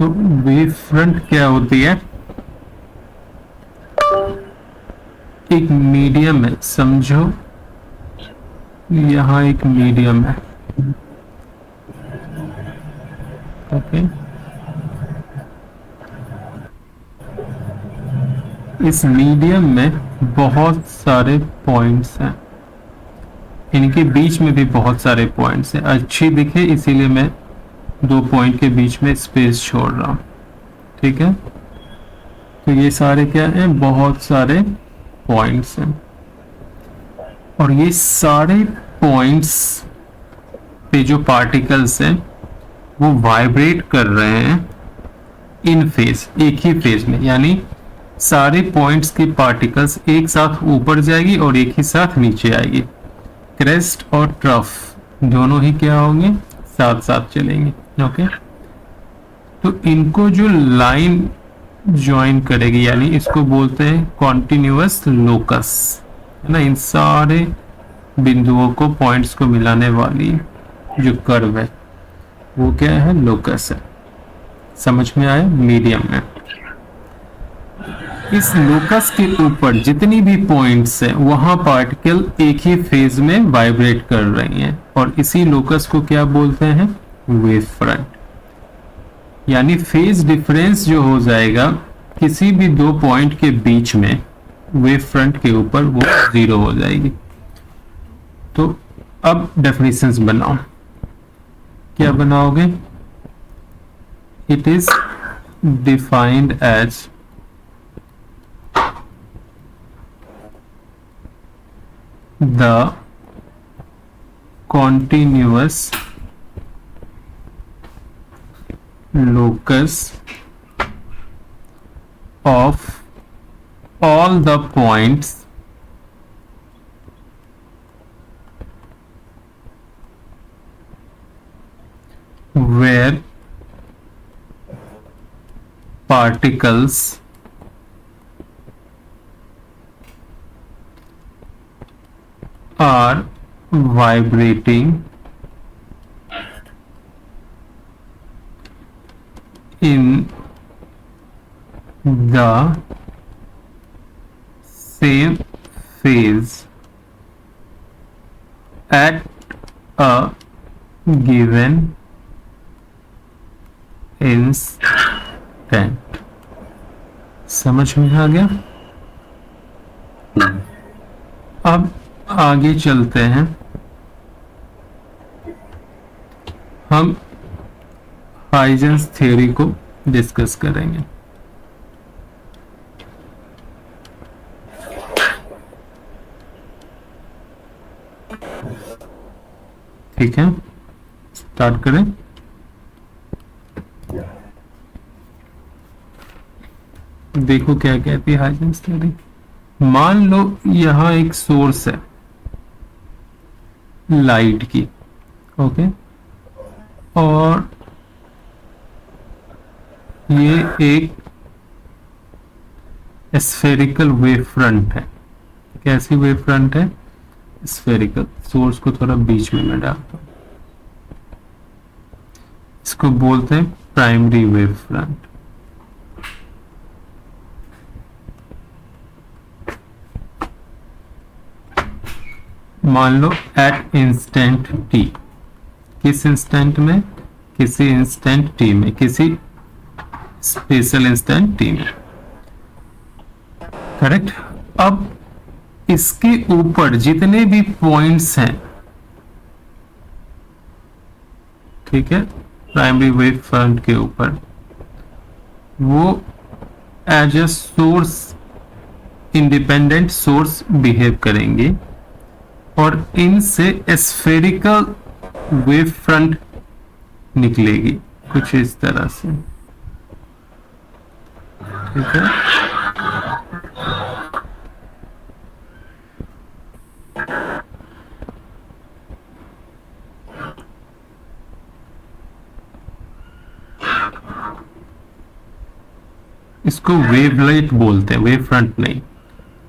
तो wave front क्या होती है? एक मीडियम है, समझो यहाँ एक मीडियम है। ओके, इस मीडियम में बहुत सारे पॉइंट्स हैं, इनके बीच में भी बहुत सारे पॉइंट्स हैं। अच्छी दिखे इसीलिए मैं 2 पॉइंट के बीच में स्पेस छोड़ रहा हूँ। ठीक है, तो ये सारे क्या हैं? बहुत सारे पॉइंट्स हैं, और ये सारे पॉइंट्स पे जो पार्टिकल्स हैं वो वाइब्रेट कर रहे हैं इन फेज, एक ही फेज में। यानी सारे पॉइंट्स के पार्टिकल्स एक साथ ऊपर जाएगी और एक ही साथ नीचे आएगी। क्रेस्ट और ट्रफ दोनों ही क्या होंगे? साथ साथ चलेंगे। ओके, तो इनको जो लाइन ज्वाइन करेगी, यानी इसको बोलते हैं कॉन्टिन्यूअस लोकस, है ना। इन सारे बिंदुओं को, पॉइंट्स को मिलाने वाली जो कर्व है वो क्या है? लोकस है। समझ में आया? मीडियम में इस लोकस के ऊपर जितनी भी पॉइंट्स हैं वहां पार्टिकल एक ही फेज में वाइब्रेट कर रही हैं, और इसी लोकस को क्या बोलते हैं? Wave front. यानी फेज डिफरेंस जो हो जाएगा किसी भी 2 पॉइंट के बीच में वेव फ्रंट के ऊपर, वो 0 हो जाएगी। तो अब डेफिनेशंस बनाओ। क्या बनाओगे? It is defined as the continuous locus of all the points where particles are vibrating in the same phase at a given instant। समझ में आ गया? अब आगे चलते हैं, हम हाइजेंस थ्योरी को डिस्कस करेंगे। ठीक है, स्टार्ट करें। देखो क्या कहती है हाइजेंस थ्योरी। मान लो यहां एक सोर्स है लाइट की, ओके, और ये एक स्फेरिकल वेव फ्रंट है। कैसी वेव फ्रंट है? स्फेरिकल। सोर्स को थोड़ा बीच में मैं डालता हूं, इसको बोलते हैं प्राइमरी वेव फ्रंट। मान लो एट इंस्टेंट टी। किस इंस्टेंट में? किसी इंस्टेंट टी में, किसी स्पेशल इंस्टेंट टी में। करेक्ट। अब इसके ऊपर जितने भी पॉइंट्स हैं, ठीक है, प्राइमरी वेव फ्रंट के ऊपर, वो as a source, independent source behave करेंगे, और इनसे स्फेरिकल वेव फ्रंट निकलेगी कुछ इस तरह से। ठीक है, इसको वेवलेट बोलते हैं, वेव फ्रंट नहीं।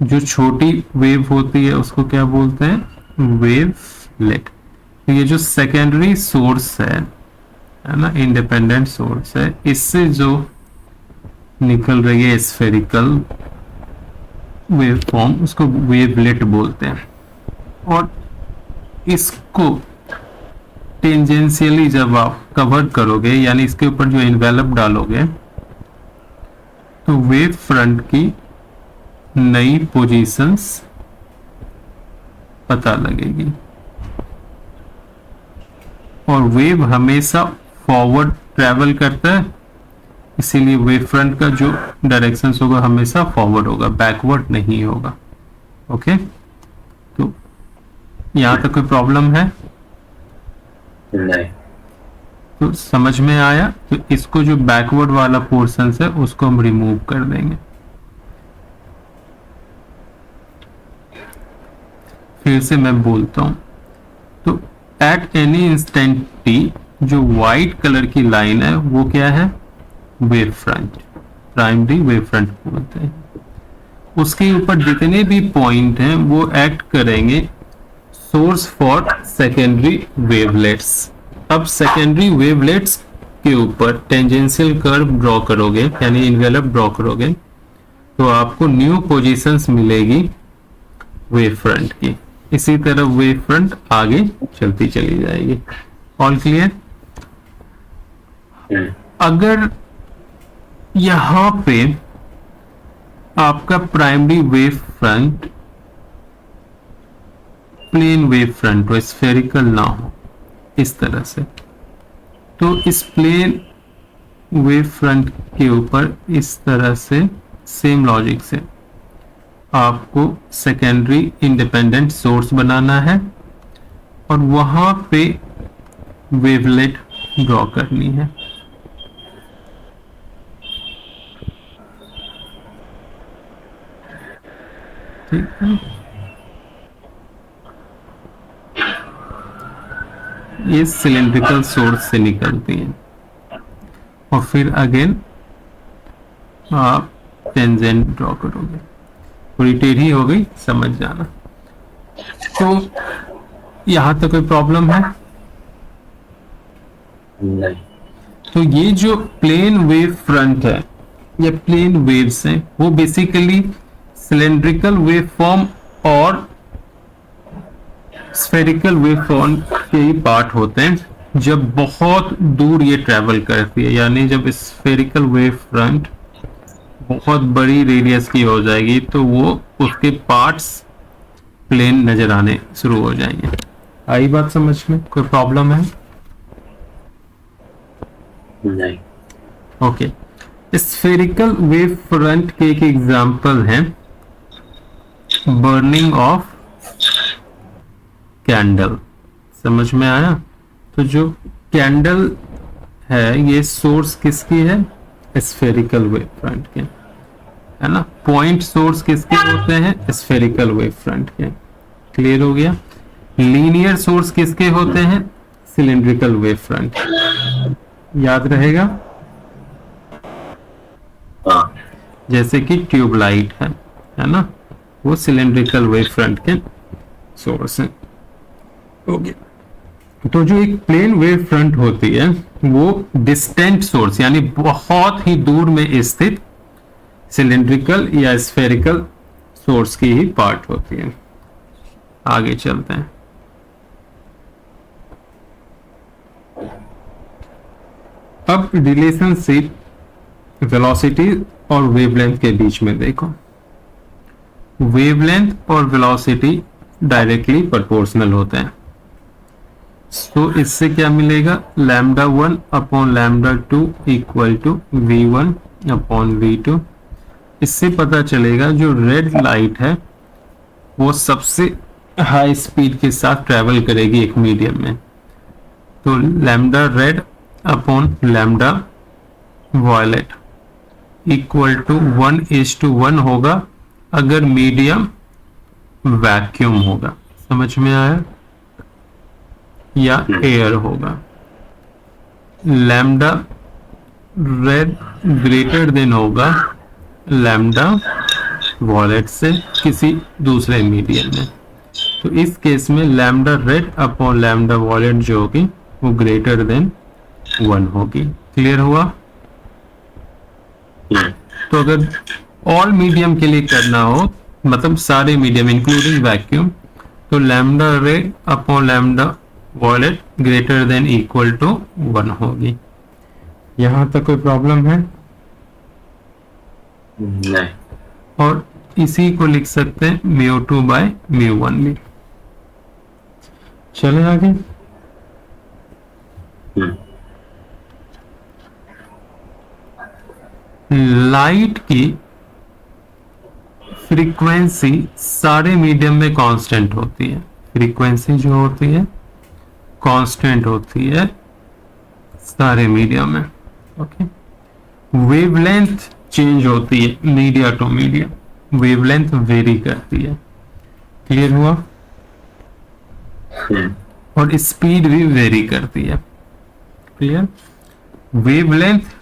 जो छोटी वेव होती है उसको क्या बोलते हैं? वेवलेट। तो ये जो सेकेंडरी सोर्स है है ना, इंडिपेंडेंट सोर्स है। इससे जो निकल रही है स्फेरिकल वेव फॉर्म उसको वेवलेट बोलते हैं। और इसको टेंजेंशियली जब आप कवर करोगे यानी इसके ऊपर जो इन्वेलप डालोगे तो वेव फ्रंट की नई पोजीशंस पता लगेगी। और वेव हमेशा फॉरवर्ड ट्रैवल करता है, इसीलिए वेव फ्रंट का जो डायरेक्शन होगा हमेशा फॉरवर्ड होगा, बैकवर्ड नहीं होगा। ओके, तो यहां तक कोई प्रॉब्लम है? नहीं। तो समझ में आया? तो इसको जो बैकवर्ड वाला पोर्शन है उसको हम रिमूव कर देंगे। फिर से मैं बोलता हूं, तो एट एनी इंस्टेंट टी जो व्हाइट कलर की लाइन है वो क्या है? Wave front, primary wave front बोलते हैं। उसके ऊपर जितने भी पॉइंट हैं वो एक्ट करेंगे सोर्स फॉर सेकेंडरी वेवलेट्स। अब सेकेंडरी वेवलेट्स के ऊपर टेंजेंशियल कर्व ड्रॉ करोगे यानी इन्वेलप ड्रॉ करोगे तो आपको न्यू पोजीशंस मिलेगी वेव फ्रंट की। इसी तरह वेव फ्रंट आगे चलती चली जाएगी। All clear? अगर यहां पे आपका primary wave front plane wave front हो, स्फेरिकल ना हो इस तरह से, तो इस प्लेन वेव फ्रंट के ऊपर इस तरह से सेम लॉजिक से आपको सेकेंडरी इंडिपेंडेंट सोर्स बनाना है और वहां पे वेवलेट ड्रॉ करनी है। ठीक है, ये सिलेंड्रिकल सोर्स से निकलती हैं और फिर अगेन आप टेंजेंट ड्रॉ करोगे। थोड़ी टेढ़ी हो गई, समझ जाना। तो यहां तक कोई प्रॉब्लम है? नहीं। तो ये जो प्लेन वेव फ्रंट है या प्लेन वेव्स हैं वो बेसिकली सिलेंड्रिकल वेव फॉर्म और स्फेरिकल वेव फॉर्म के ही पार्ट होते हैं जब बहुत दूर ये ट्रैवल करती है। यानी जब स्फेरिकल वेव फ्रंट बहुत बड़ी रेडियस की हो जाएगी तो वो उसके पार्ट्स प्लेन नजर आने शुरू हो जाएंगे। आई बात समझ में? कोई प्रॉब्लम है? नहीं। ओके, स्फेरिकल वेव फ्रंट के एक एग्जांपल है बर्निंग ऑफ कैंडल। समझ में आया? तो जो कैंडल है ये सोर्स किसकी है? स्फेरिकल वेव फ्रंट के, है ना। पॉइंट सोर्स किसके होते हैं? स्फेरिकल वेव फ्रंट के। क्लियर हो गया? लीनियर सोर्स किसके होते हैं? Cylindrical wave front. याद रहेगा? हाँ। जैसे कि ट्यूबलाइट है ना, वो सिलेंड्रिकल वेव फ्रंट के सोर्स है। ओके, तो जो एक प्लेन वेव फ्रंट होती है वो डिस्टेंट सोर्स यानी बहुत ही दूर में स्थित सिलेंड्रिकल या स्फेरिकल सोर्स की ही पार्ट होती है। आगे चलते हैं। अब रिलेशनशिप वेलोसिटी और वेवलेंथ के बीच में देखो। वेवलेंथ और वेलोसिटी डायरेक्टली प्रोपोर्शनल होते हैं। तो इससे क्या मिलेगा? Lambda 1 upon lambda 2 equal to v1 upon v2। इससे पता चलेगा जो रेड लाइट है वो सबसे हाई स्पीड के साथ ट्रेवल करेगी एक मीडियम में, तो lambda red upon lambda violet equal to 1:1 होगा अगर मीडियम वैक्यूम होगा। समझ में आया? या एयर होगा। लैम्डा रेड ग्रेटर देन होगा लैम्डा वॉयलेट से किसी दूसरे मीडियम में। तो इस केस में lambda red upon lambda violet जो होगी वो ग्रेटर देन 1 होगी। क्लियर हुआ? तो अगर ऑल मीडियम के लिए करना हो, मतलब सारे मीडियम इंक्लूडिंग वैक्यूम, तो lambda red upon lambda violet greater than equal to 1 होगी। यहां तक कोई प्रॉब्लम है? नहीं। और इसी को लिख सकते हैं μ2 बाय μ1 भी। चले आगे। लाइट की फ्रीक्वेंसी सारे मीडियम में कांस्टेंट होती है। फ्रीक्वेंसी जो होती है कांस्टेंट होती है सारे मीडियम में। ओके। वेवलेंथ चेंज होती है media to media, wavelength vary करती है। क्लियर हुआ? और स्पीड भी वेरी करती है। क्लियर? वेवलेंथ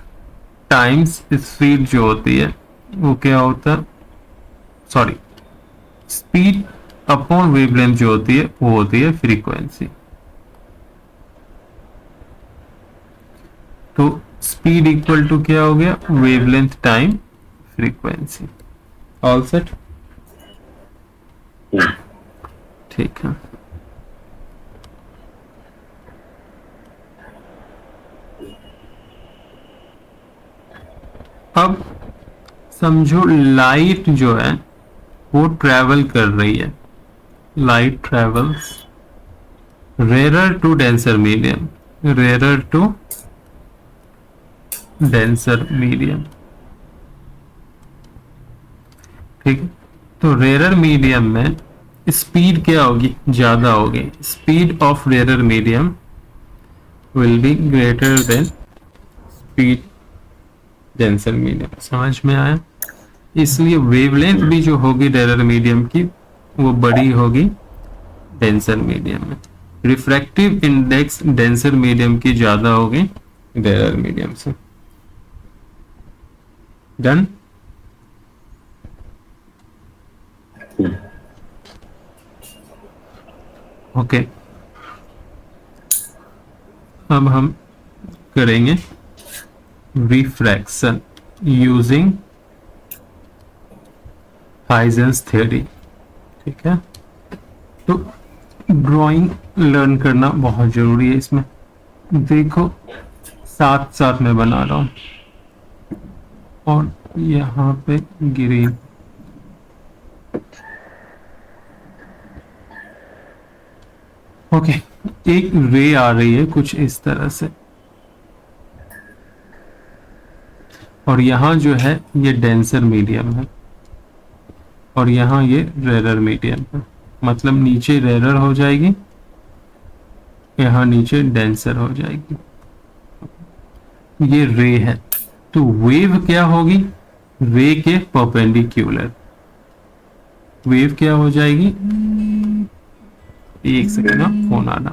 टाइम्स स्पीड जो होती है वो क्या होता है, सॉरी, स्पीड अपॉन वेवलेंथ जो होती है वो होती है फ्रीक्वेंसी। तो स्पीड इक्वल टू क्या हो गया, wavelength time frequency. All set? ठीक है। अब समझो लाइट जो है वो ट्रेवल कर रही है। Light travels rare to denser medium, rare to denser medium. ठीक है। तो रेयर मीडियम में स्पीड क्या होगी, ज्यादा होगी। Speed of rare medium will be greater than speed denser medium. समझ में आया? इसलिए वेवलेंथ भी जो होगी रेयर मीडियम की वो बड़ी होगी डेंसर मीडियम में। रिफ्रैक्टिव इंडेक्स डेंसर मीडियम की ज्यादा होगी रेयर मीडियम से। डन? ओके। अब हम करेंगे रिफ्रैक्शन यूजिंग हाइजेंस थ्योरी। ठीक है। तो ड्राइंग लर्न करना बहुत जरूरी है इसमें। देखो साथ साथ में बना रहा हूं और यहाँ पे ग्रीन। ओके। एक रे आ रही है कुछ इस तरह से, और यहाँ जो है ये डेंसर मीडियम है और यहाँ ये रेयर मीडियम है। मतलब नीचे रेयर हो जाएगी, यहाँ नीचे डेंसर हो जाएगी। ये रे है, तो वेव क्या होगी, रे के परपेंडिकुलर वेव क्या हो जाएगी। एक सेकंड ना, फोन आना।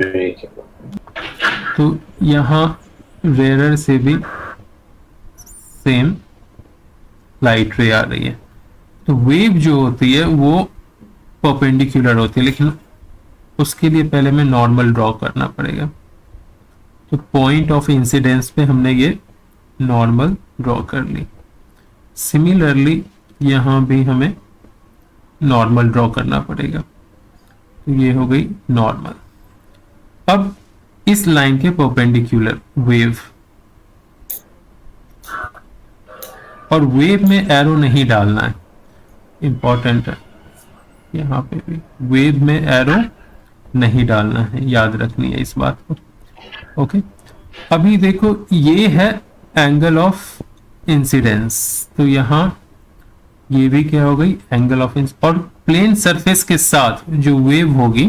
तो यहाँ रेयर से भी सेम लाइट रे आ रही है, तो वेव जो होती है वो परपेंडिकुलर होती है, लेकिन उसके लिए पहले में नॉर्मल ड्रॉ करना पड़ेगा। तो पॉइंट ऑफ इंसिडेंस पे हमने ये नॉर्मल ड्रॉ कर ली। सिमिलरली यहाँ भी हमें नॉर्मल ड्रॉ करना पड़ेगा। तो ये हो गई नॉर्मल। अब इस लाइन के परपेंडिकुलर वेव, और वेव में एरो नहीं डालना है, इंपॉर्टेंट है। यहाँ पे भी वेव में एरो नहीं डालना है, याद रखनी है इस बात को। ओके। अभी देखो ये है एंगल ऑफ इंसिडेंस, तो यहाँ ये भी क्या हो गई एंगल ऑफ इंसिडेंस, और प्लेन सरफेस के साथ जो वेव होगी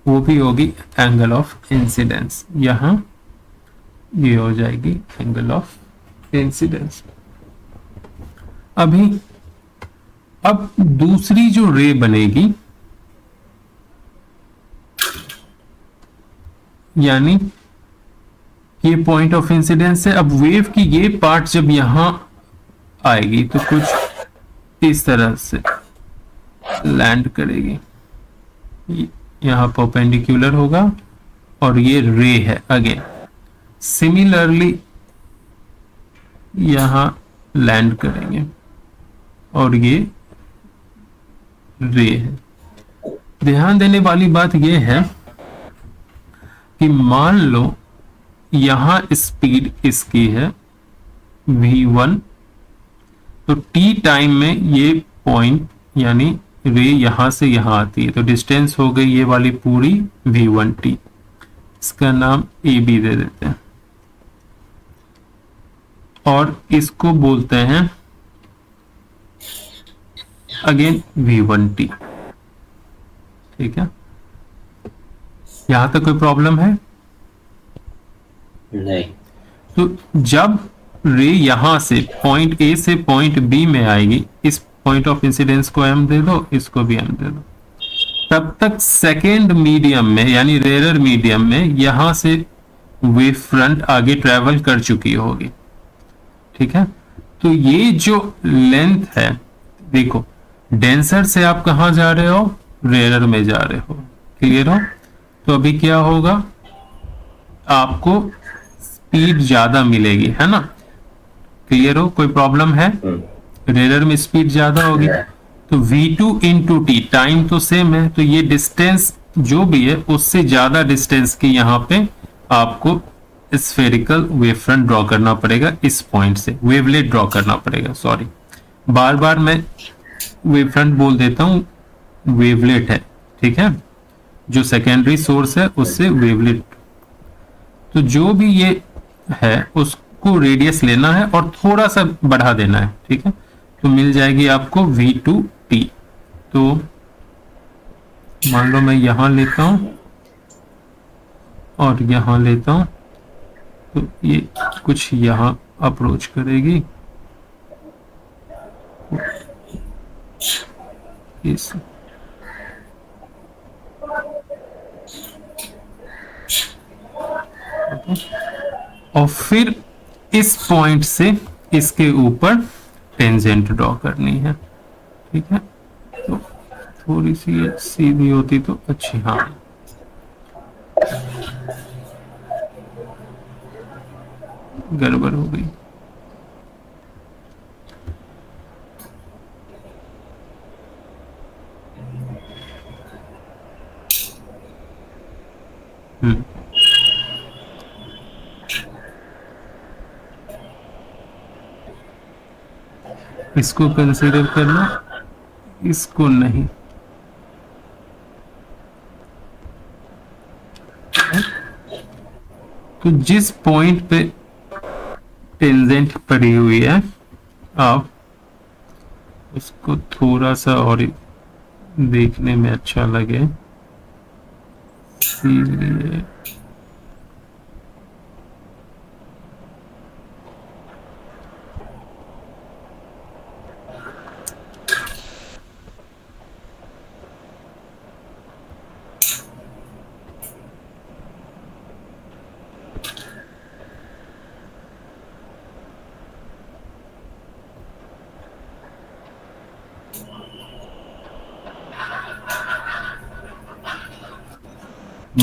वो भी होगी एंगल ऑफ इंसिडेंस। यहाँ ये हो जाएगी एंगल ऑफ इंसिडेंस। अभी अब दूसरी जो रे बनेगी, यानी ये पॉइंट ऑफ इंसिडेंस है। अब वेव की ये पार्ट जब यहां आएगी तो कुछ इस तरह से लैंड करेगी, यहां परपेंडिकुलर होगा और ये रे है अगेन। सिमिलरली यहां लैंड करेंगे और ये रे है। ध्यान देने वाली बात यह है कि मान लो यहां स्पीड इसकी है v1, तो t टाइम में ये पॉइंट यानी रे यहां से यहां आती है, तो डिस्टेंस हो गई ये वाली पूरी v1t। इसका नाम ab दे देते हैं और इसको बोलते हैं अगेन v1t। ठीक है, यहां तक कोई प्रॉब्लम है? नहीं। तो जब रे यहां से पॉइंट ए से पॉइंट बी में आएगी, इस पॉइंट ऑफ इंसिडेंस को m दे दो, इसको भी m दे दो, तब तक सेकेंड मीडियम में यानी रेयर मीडियम में यहां से वेव फ्रंट आगे ट्रेवल कर चुकी होगी। ठीक है, तो ये जो लेंथ है, देखो डेंसर से आप कहां जा रहे हो? रेयर में जा रहे हो। क्लियर हो? तो अभी क्या होगा, आपको स्पीड ज्यादा मिलेगी, है ना? क्लियर हो? कोई प्रॉब्लम है? रेयर में स्पीड ज्यादा होगी, तो v2 इंटू टी, टाइम तो सेम है, तो ये डिस्टेंस जो भी है उससे ज्यादा डिस्टेंस की यहाँ पे आपको स्फेरिकल वेव फ्रंट ड्रॉ करना पड़ेगा। इस पॉइंट से वेवलेट ड्रॉ करना पड़ेगा। सॉरी, बार बार मैं वेव फ्रंट बोल देता हूं, वेवलेट है। ठीक है, जो सेकेंडरी सोर्स है उससे वेवलेट। तो जो भी ये है उसको रेडियस लेना है और थोड़ा सा बढ़ा देना है। ठीक है, तो मिल जाएगी आपको v2t। तो मान लो मैं यहां लेता हूं और यहां लेता हूं, तो ये कुछ यहां अप्रोच करेगी इस, और फिर इस पॉइंट से इसके ऊपर टेंजेंट ड्रॉ करनी है। ठीक है, तो थोड़ी सी ये सीधी होती तो अच्छी। हाँ, गड़बड़ हो गई। इसको कंसीडर करना, इसको नहीं। तो जिस पॉइंट पे टेंजेंट पड़ी हुई है, आप उसको थोड़ा सा और देखने में अच्छा लगे, इसीलिए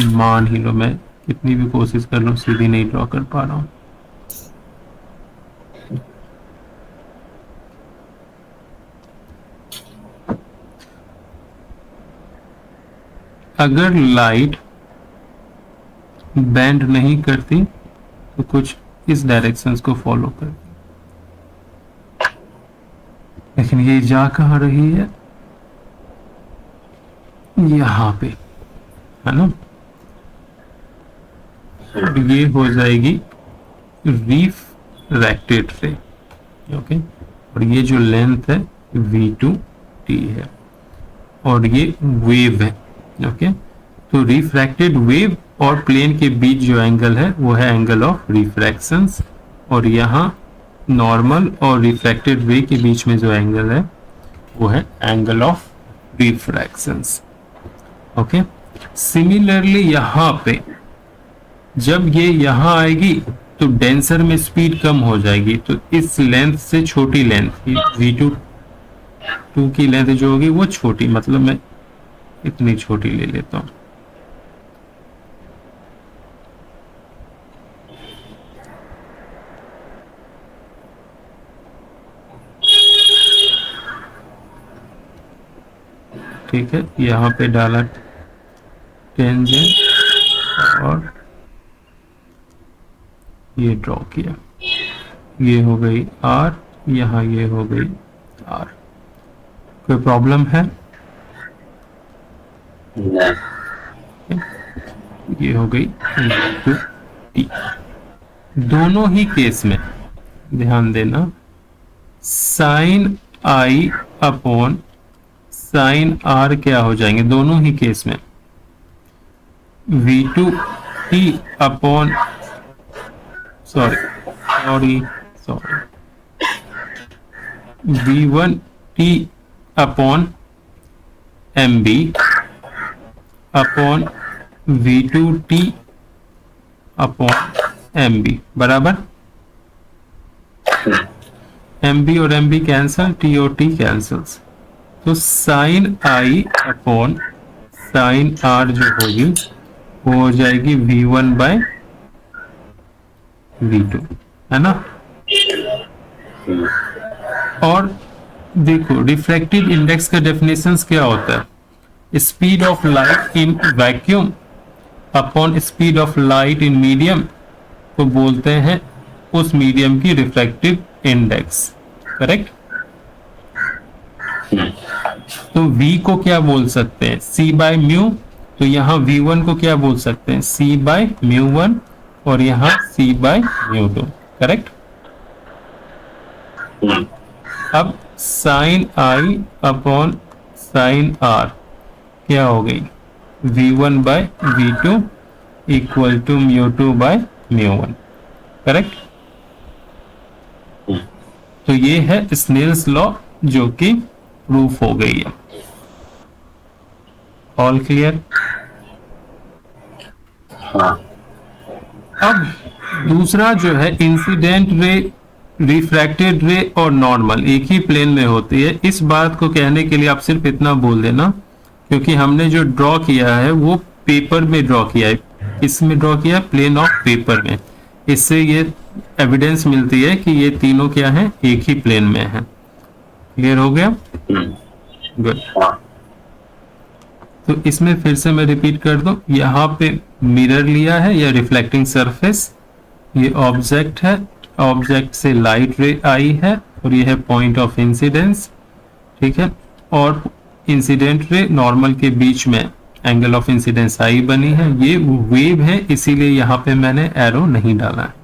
मान ही लो मैं कितनी भी कोशिश कर लूं सीधी नहीं ड्रॉ कर पा रहा हूं। अगर लाइट बेंड नहीं करती तो कुछ इस डायरेक्शंस को फॉलो करती, लेकिन ये जा कहां रही है? यहां पे, है ना? और ये हो जाएगी रिफ्रैक्टेड रे। ओके, और ये जो लेंथ है v2t है और ये वेव है। ओके, तो रिफ्रैक्टेड वेव और प्लेन के बीच जो एंगल है वो है एंगल ऑफ रिफ्रैक्शंस, और यहाँ नॉर्मल और रिफ्रैक्टेड वे के बीच में जो एंगल है वो है एंगल ऑफ रिफ्रैक्शंस। ओके, सिमिलरली यहाँ पे जब ये यहाँ आएगी तो डेंसर में स्पीड कम हो जाएगी, तो इस लेंथ से छोटी लेंथ v2 की लेंथ जो होगी वो छोटी, मतलब मैं इतनी छोटी ले लेता हूं। ठीक है, यहाँ पे डाला टेंजेंट और ये ड्रॉ किया, ये हो गई आर, यहाँ ये हो गई आर। कोई प्रॉब्लम है? नहीं। ये हो गई टी। दोनों ही केस में ध्यान देना, sine i upon sine r क्या हो जाएंगे दोनों ही केस में? V2 t upon sorry V1 t upon MB upon V2 t upon MB बराबर। MB और MB कैंसल, T और T कैंसल्स, तो sine i upon sine r जो होगी वो हो जाएगी V1 बाय V2, है ना। और देखो रिफ्रैक्टिव इंडेक्स का डेफिनेशंस क्या होता है? Speed of light in vacuum upon speed of light in medium को बोलते हैं उस मीडियम की रिफ्रैक्टिव इंडेक्स, करेक्ट। तो V को क्या बोल सकते हैं? C बाय म्यू, तो यहाँ V1 को क्या बोल सकते हैं? C बाय म्यू 1 और यहाँ C बाय म्यू 2, करेक्ट। अब sine i upon sine r क्या हो गई? V1 by V2 equal to mu 2 by mu 1, correct. तो ये है स्नेल्स लॉ जो कि प्रूफ हो गई है। All clear? हाँ। अब दूसरा जो है इंसिडेंट रे, रिफ्रैक्टेड रे और नॉर्मल एक ही प्लेन में होती है। इस बात को कहने के लिए आप सिर्फ इतना बोल देना, क्योंकि हमने जो ड्रॉ किया है वो पेपर में ड्रॉ किया है। इसमें ड्रॉ किया प्लेन ऑफ पेपर में। इससे ये एविडेंस मिलती है कि ये तीनों क्या है? एक ही प्लेन में है। क्लियर हो गया? गुड। तो इसमें फिर से मैं रिपीट कर दूं, यहाँ पे मिरर लिया है या रिफ्लेक्टिंग सरफेस, ये ऑब्जेक्ट है, ऑब्जेक्ट से लाइट रे आई है और ये है पॉइंट ऑफ इंसिडेंस, ठीक है। और इंसिडेंट रे नॉर्मल के बीच में एंगल ऑफ इंसिडेंस आई बनी है। ये वेव है, इसीलिए यहाँ पे मैंने एरो नहीं डाला है।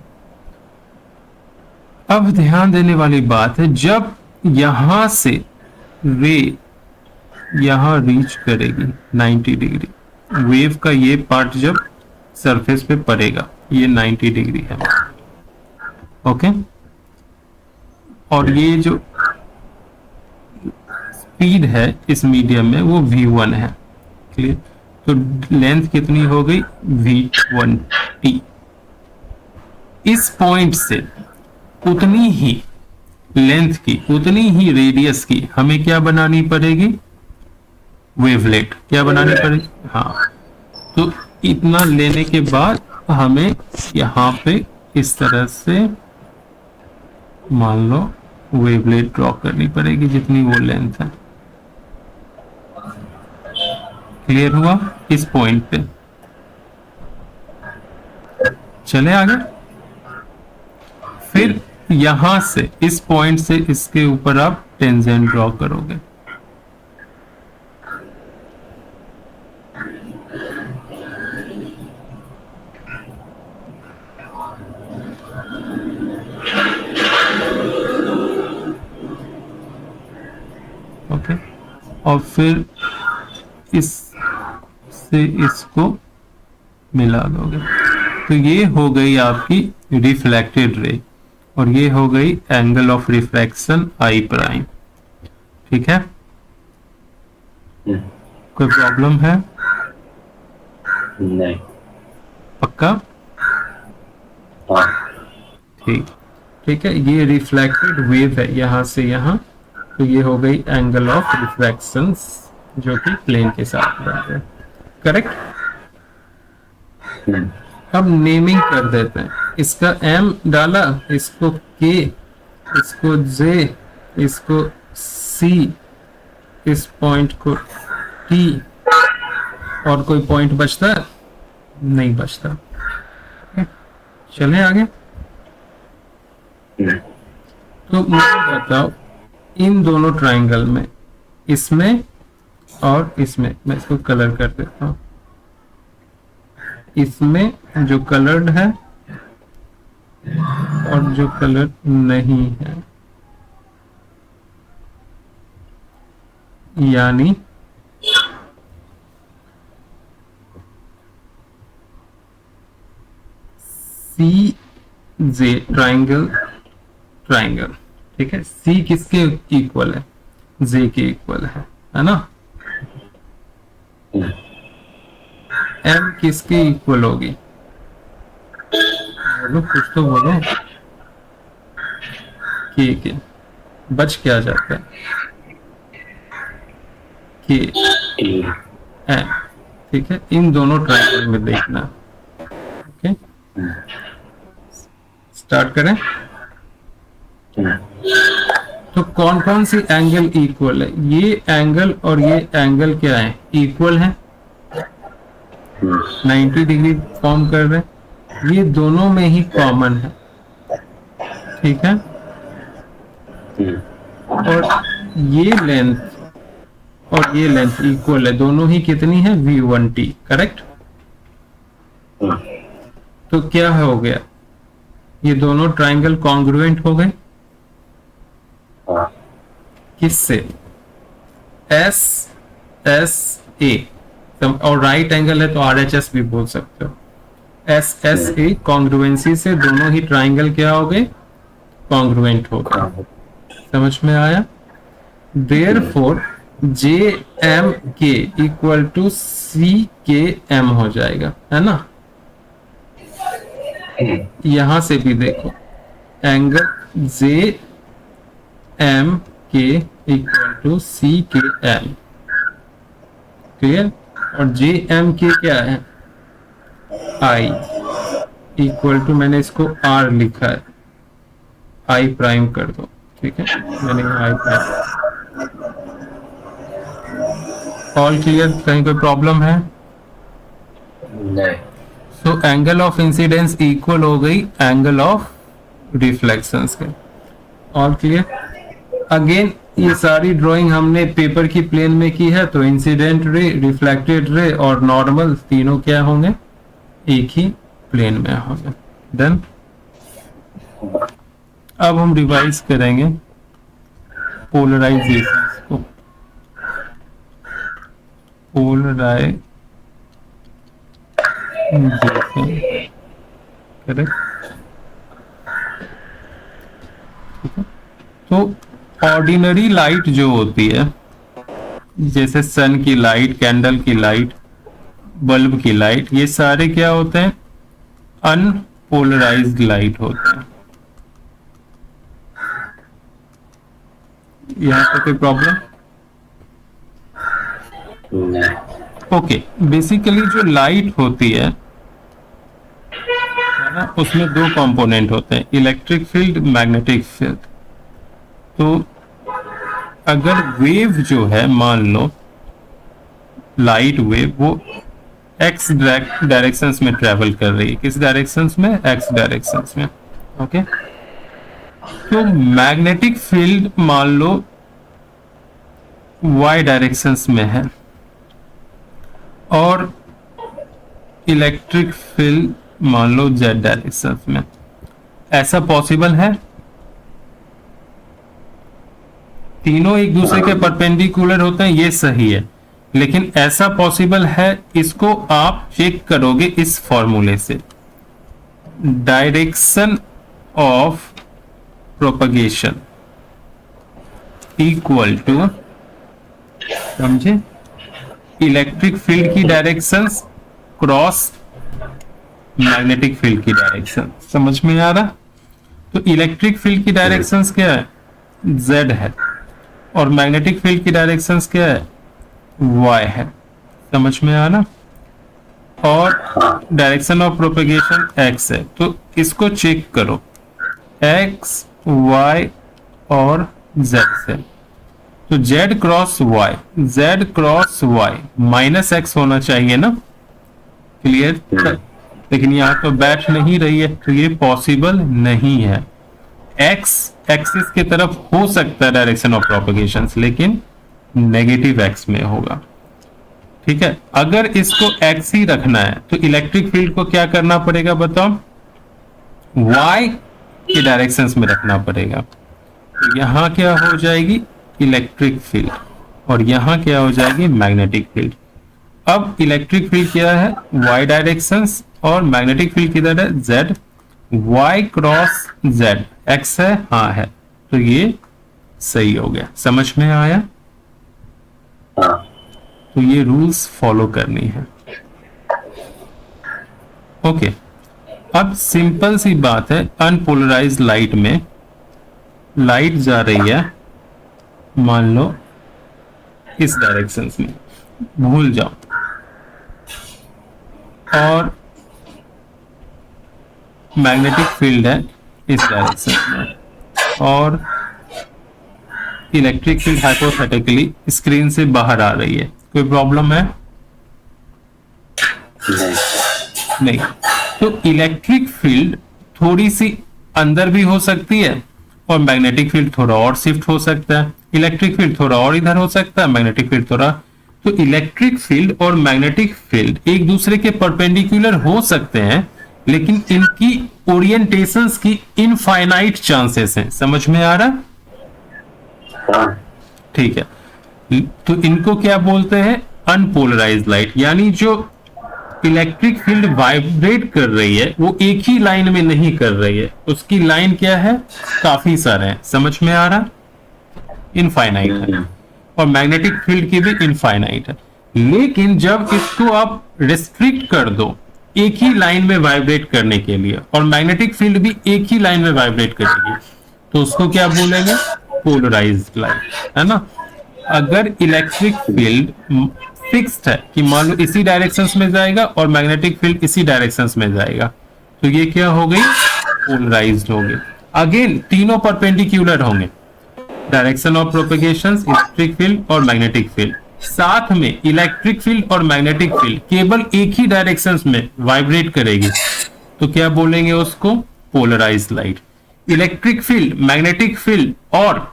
अब ध्यान देने वाली बात है, जब यहां से रे यहां रीच करेगी 90 डिग्री, वेव का ये पार्ट जब सरफेस पे पड़ेगा ये 90 डिग्री है, ओके। और ये जो स्पीड है इस मीडियम में वो v1 है, क्लियर। तो लेंथ कितनी हो गई? v1t। इस पॉइंट से उतनी ही लेंथ की, उतनी ही रेडियस की हमें क्या बनानी पड़ेगी? वेवलेट। क्या बनानी पड़ेगी? हाँ। तो इतना लेने के बाद हमें यहाँ पे इस तरह से मान लो वेवलेट ड्रॉ करनी पड़ेगी जितनी वो लेंथ है। क्लियर हुआ? इस पॉइंट पे चले आगे। फिर यहां से इस पॉइंट से इसके ऊपर आप टेंजेंट ड्रॉ करोगे। ओके। और फिर इस से इसको मिला दोगे, तो ये हो गई आपकी रिफ्लेक्टेड रे और ये हो गई angle of refraction I prime, ठीक है। कोई प्रॉब्लम है? नहीं। पक्का? हाँ। ठीक, ठीक है। ये रिफ्लेक्टेड वेव है यहां से यहां, तो ये हो गई एंगल ऑफ रिफ्रैक्शन जो कि प्लेन के साथ बन रहे हैं, करेक्ट। अब नेमिंग कर देते हैं। इसका m डाला, इसको k, इसको j, इसको c, इस पॉइंट को टी, और कोई पॉइंट बचता है? नहीं बचता। चलें आगे। तो मुझे बताओ इन दोनों ट्राइंगल में, इसमें और इसमें, मैं इसको कलर कर देता हूं, इसमें जो कलर्ड है और जो कलर नहीं है, यानी सी जे ट्राइंगल, ट्राइंगल, ठीक है। सी किसके इक्वल है? जे के इक्वल है ना। एम किसके इक्वल होगी? बोलो, कुछ तो बोलो। के बच क्या जाता है? के एम, ठीक है। इन दोनों ट्राइंगल में देखना। ओके, स्टार्ट करें। तो कौन कौन सी एंगल इक्वल है? ये एंगल और ये एंगल क्या है? इक्वल है, 90 डिग्री फॉर्म कर रहे हैं। ये दोनों में ही कॉमन है, ठीक है। और ये लेंथ और ये लेंथ इक्वल है, दोनों ही कितनी है? v1t, correct. तो क्या हो गया? ये दोनों ट्राइंगल कॉन्ग्रुएंट हो गए। किससे? एस एस ए, और राइट एंगल है तो आर एच एस भी बोल सकते हो। एस एस ए कॉन्ग्रुएंसी से दोनों ही ट्राइंगल क्या हो गए? कॉन्ग्रुएंट हो गए। समझ में आया? देयरफॉर जे एम के इक्वल टू सी के एम हो जाएगा, है ना। यहां से भी देखो, एंगल जे एम के इक्वल टू सी के एम, क्लियर। और जे एम के क्या है? आई इक्वल टू, मैंने इसको आर लिखा है, आई प्राइम कर दो, ठीक है। मैंने आई प्राइम। All clear? कहीं कोई प्रॉब्लम है? नहीं। So angle of incidence equal हो गई एंगल ऑफ रिफ्लेक्शंस के। All clear? अगेन ये सारी ड्राइंग हमने पेपर की प्लेन में की है, तो इंसिडेंट रे, रिफ्लेक्टेड रे और नॉर्मल तीनों क्या होंगे? एक ही प्लेन में होंगे। देन अब हम रिवाइज करेंगे पोलराइजेशन को। Polarization, correct. तो ऑर्डिनरी लाइट जो होती है, जैसे सन की लाइट, कैंडल की लाइट, बल्ब की लाइट, ये सारे क्या होते हैं? अनपोलराइज्ड लाइट होते हैं। यहाँ पे कोई प्रॉब्लम? ओके, बेसिकली जो लाइट होती है ना, उसमें दो कंपोनेंट होते हैं, इलेक्ट्रिक फील्ड, मैग्नेटिक फील्ड। तो अगर वेव जो है, मान लो लाइट वेव, वो एक्स डायरेक्शंस में ट्रेवल कर रही है। किस डायरेक्शंस में? एक्स डायरेक्शंस में। ओके, तो मैग्नेटिक फील्ड मान लो वाई डायरेक्शंस में है और इलेक्ट्रिक फील्ड मान लो जेड डायरेक्शंस में। ऐसा पॉसिबल है? तीनों एक दूसरे के परपेंडिकुलर होते हैं, ये सही है, लेकिन ऐसा पॉसिबल है? इसको आप चेक करोगे इस फॉर्मूले से, direction of propagation equal to, समझे, इलेक्ट्रिक फील्ड की डायरेक्शन क्रॉस मैग्नेटिक फील्ड की डायरेक्शन। समझ में आ रहा? तो इलेक्ट्रिक फील्ड की डायरेक्शन क्या है? z है, और मैग्नेटिक फील्ड की डायरेक्शन क्या है? y है। समझ में आ ना? और डायरेक्शन ऑफ प्रोपेगेशन x है। तो इसको चेक करो, x, y और z से। तो z cross y minus x होना चाहिए ना, क्लियर। लेकिन यहाँ तो बैठ नहीं रही है, तो ये पॉसिबल नहीं है। x एक्सिस की तरफ हो सकता है डायरेक्शन ऑफ प्रोपगेशन, लेकिन नेगेटिव x में होगा, ठीक है। अगर इसको x ही रखना है तो इलेक्ट्रिक फील्ड को क्या करना पड़ेगा बताओ, y के डायरेक्शंस में रखना पड़ेगा। तो यहाँ क्या हो जाएगी इलेक्ट्रिक फील्ड, और यहाँ क्या हो जाएगी मैग्नेटिक फील्ड। अब इलेक्ट्रिक फील्ड क्या है y डायरेक्शंस, और मैग्नेटिक फील्ड किधर है z, y cross z, x है, हाँ है, तो ये सही हो गया। समझ में आया? हाँ। तो ये रूल्स फॉलो करनी है। ओके, अब सिंपल सी बात है, अनपोलराइज्ड लाइट में लाइट जा रही है मान लो इस डायरेक्शन में, भूल जाओ, और मैग्नेटिक फील्ड है इस डायरेक्शन में, और इलेक्ट्रिक फील्ड हाइपोथेटिकली स्क्रीन से बाहर आ रही है। कोई प्रॉब्लम है? नहीं। तो इलेक्ट्रिक फील्ड थोड़ी सी अंदर भी हो सकती है, और मैग्नेटिक फील्ड थोड़ा और शिफ्ट हो सकता है। इलेक्ट्रिक फील्ड थोड़ा और इधर हो सकता है, मैग्नेटिक फील्ड थोड़ा। तो इलेक्ट्रिक फील्ड और मैग्नेटिक फील्ड एक दूसरे के परपेंडिकुलर हो सकते हैं, लेकिन इनकी ओरिएंटेशंस की इनफाइनाइट चांसेस हैं। समझ में आ रहा? ठीक है। तो इनको क्या बोलते हैं अनपोलराइज्ड लाइट, यानी जो इलेक्ट्रिक फील्ड वाइब्रेट कर रही है वो एक ही लाइन में नहीं कर रही है, उसकी लाइन क्या है काफी सारे हैं। समझ में आ रहा? इनफाइनाइट है, और मैग्नेटिक फील्ड की भी इनफाइनाइट है। लेकिन जब इसको आप रिस्ट्रिक्ट कर दो एक ही लाइन में वाइब्रेट करने के लिए, और मैग्नेटिक फील्ड भी एक ही लाइन में वाइब्रेट करेगी, तो उसको क्या बोलेंगे पोलराइज्ड लाइट, है ना। अगर इलेक्ट्रिक फील्ड फिक्स्ड है कि मान लो इसी डायरेक्शंस में जाएगा और मैग्नेटिक फील्ड इसी डायरेक्शंस में जाएगा, तो ये क्या हो गई पोलराइज्ड हो गई। अगेन तीनों परपेंडिकुलर होंगे, direction of propagation, electric field और मैग्नेटिक फील्ड। साथ में इलेक्ट्रिक फील्ड और मैग्नेटिक फील्ड केवल एक ही डायरेक्शंस में वाइब्रेट करेगी, तो क्या बोलेंगे उसको polarized light. Electric field, magnetic field और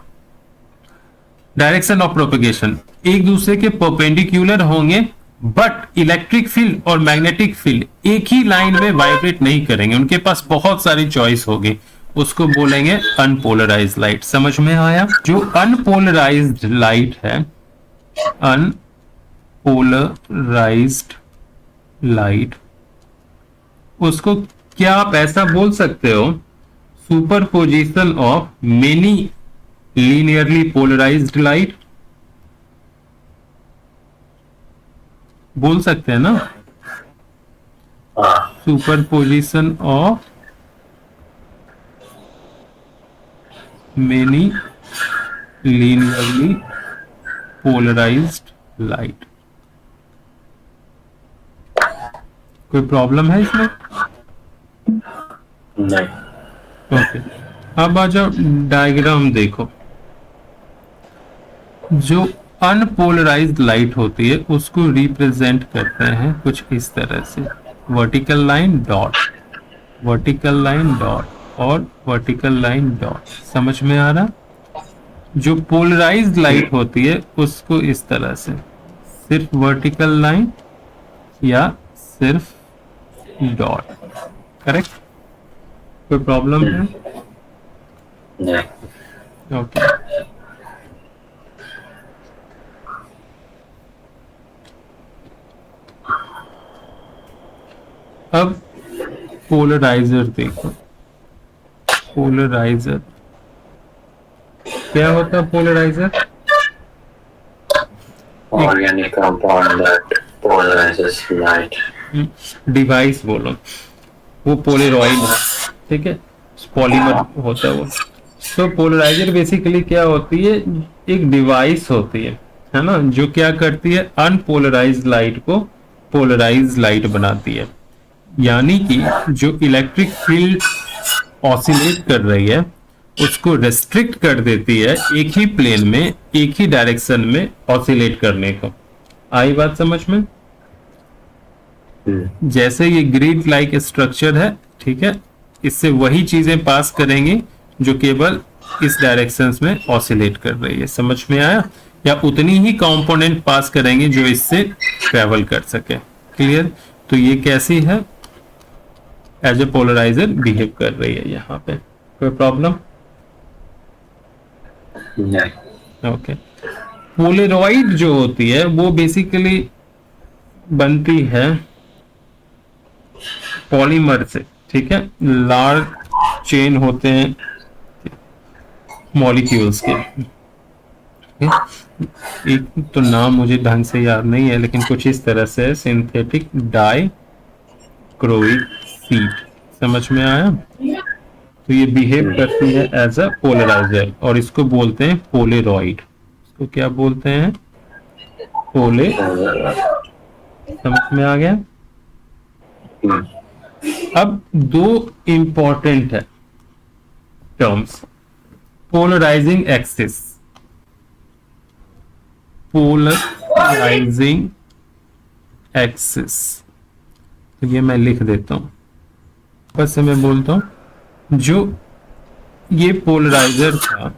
डायरेक्शन ऑफ प्रोपगेशन एक दूसरे के परपेंडिकुलर होंगे, बट इलेक्ट्रिक फील्ड और मैग्नेटिक फील्ड एक ही लाइन में वाइब्रेट नहीं करेंगे, उनके पास बहुत सारी चॉइस होगी, उसको बोलेंगे अनपोलराइज्ड लाइट। समझ में आया? जो अनपोलराइज्ड लाइट है, अनपोलराइज्ड लाइट, उसको क्या आप ऐसा बोल सकते हो superposition of many linearly polarized light, बोल सकते हैं ना, superposition of many linearly polarized light. कोई प्रॉब्लम है इसमें? नहीं। ओके, अब आ जाओ डायग्राम देखो। जो अनपोलराइज्ड लाइट होती है उसको रिप्रेजेंट करते हैं कुछ इस तरह से, vertical line dot, vertical line dot और वर्टिकल लाइन डॉट। समझ में आ रहा? जो पोलराइज्ड लाइट होती है उसको इस तरह से, सिर्फ वर्टिकल लाइन या सिर्फ डॉट। करेक्ट? कोई प्रॉब्लम है? नहीं। ओके, अब पोलराइजर देखो। पोलराइजर क्या होता है? Polarizer Organic compound that polarizes light. Device बोलो, वो पोलरॉइड है, ठीक है, पॉलीमर होता है वो। तो पोलराइजर बेसिकली क्या होती है, एक डिवाइस होती है ना, जो क्या करती है अनपोलराइज्ड लाइट को पोलराइज्ड लाइट बनाती है। यानी कि जो इलेक्ट्रिक फील्ड ऑसिलेट कर रही है उसको रेस्ट्रिक्ट कर देती है एक ही प्लेन में, एक ही डायरेक्शन में ऑसिलेट करने को। आई बात समझ में? जैसे ये ग्रिड लाइक स्ट्रक्चर है, ठीक है, इससे वही चीजें पास करेंगी जो केवल इस डायरेक्शंस में ऑसिलेट कर रही है। समझ में आया? या उतनी ही कंपोनेंट पास करेंगे जो इससे ट्रेवल कर सके। क्लियर? तो ये कैसी है? एज ए पोलराइजर बिहेव कर रही है यहाँ पे। कोई प्रॉब्लम? नहीं। ओके। पोलरॉइड जो होती है वो बेसिकली बनती है पॉलीमर से, ठीक है। लार्ज चेन होते हैं मॉलिक्यूल्स के। एक तो नाम मुझे ढंग से याद नहीं है, लेकिन कुछ इस तरह से सिंथेटिक डाइक्रोइक सीट। समझ में आया? तो ये बिहेव करती है एज अ पोलराइजर और इसको बोलते हैं पोलेरॉइड। इसको क्या बोलते हैं? पोले। समझ में आ गया? अब दो इंपॉर्टेंट है terms, polarizing axis. Polarizing axis, तो ये मैं लिख देता हूं, बस से मैं बोलता हूं जो ये पोलराइजर था,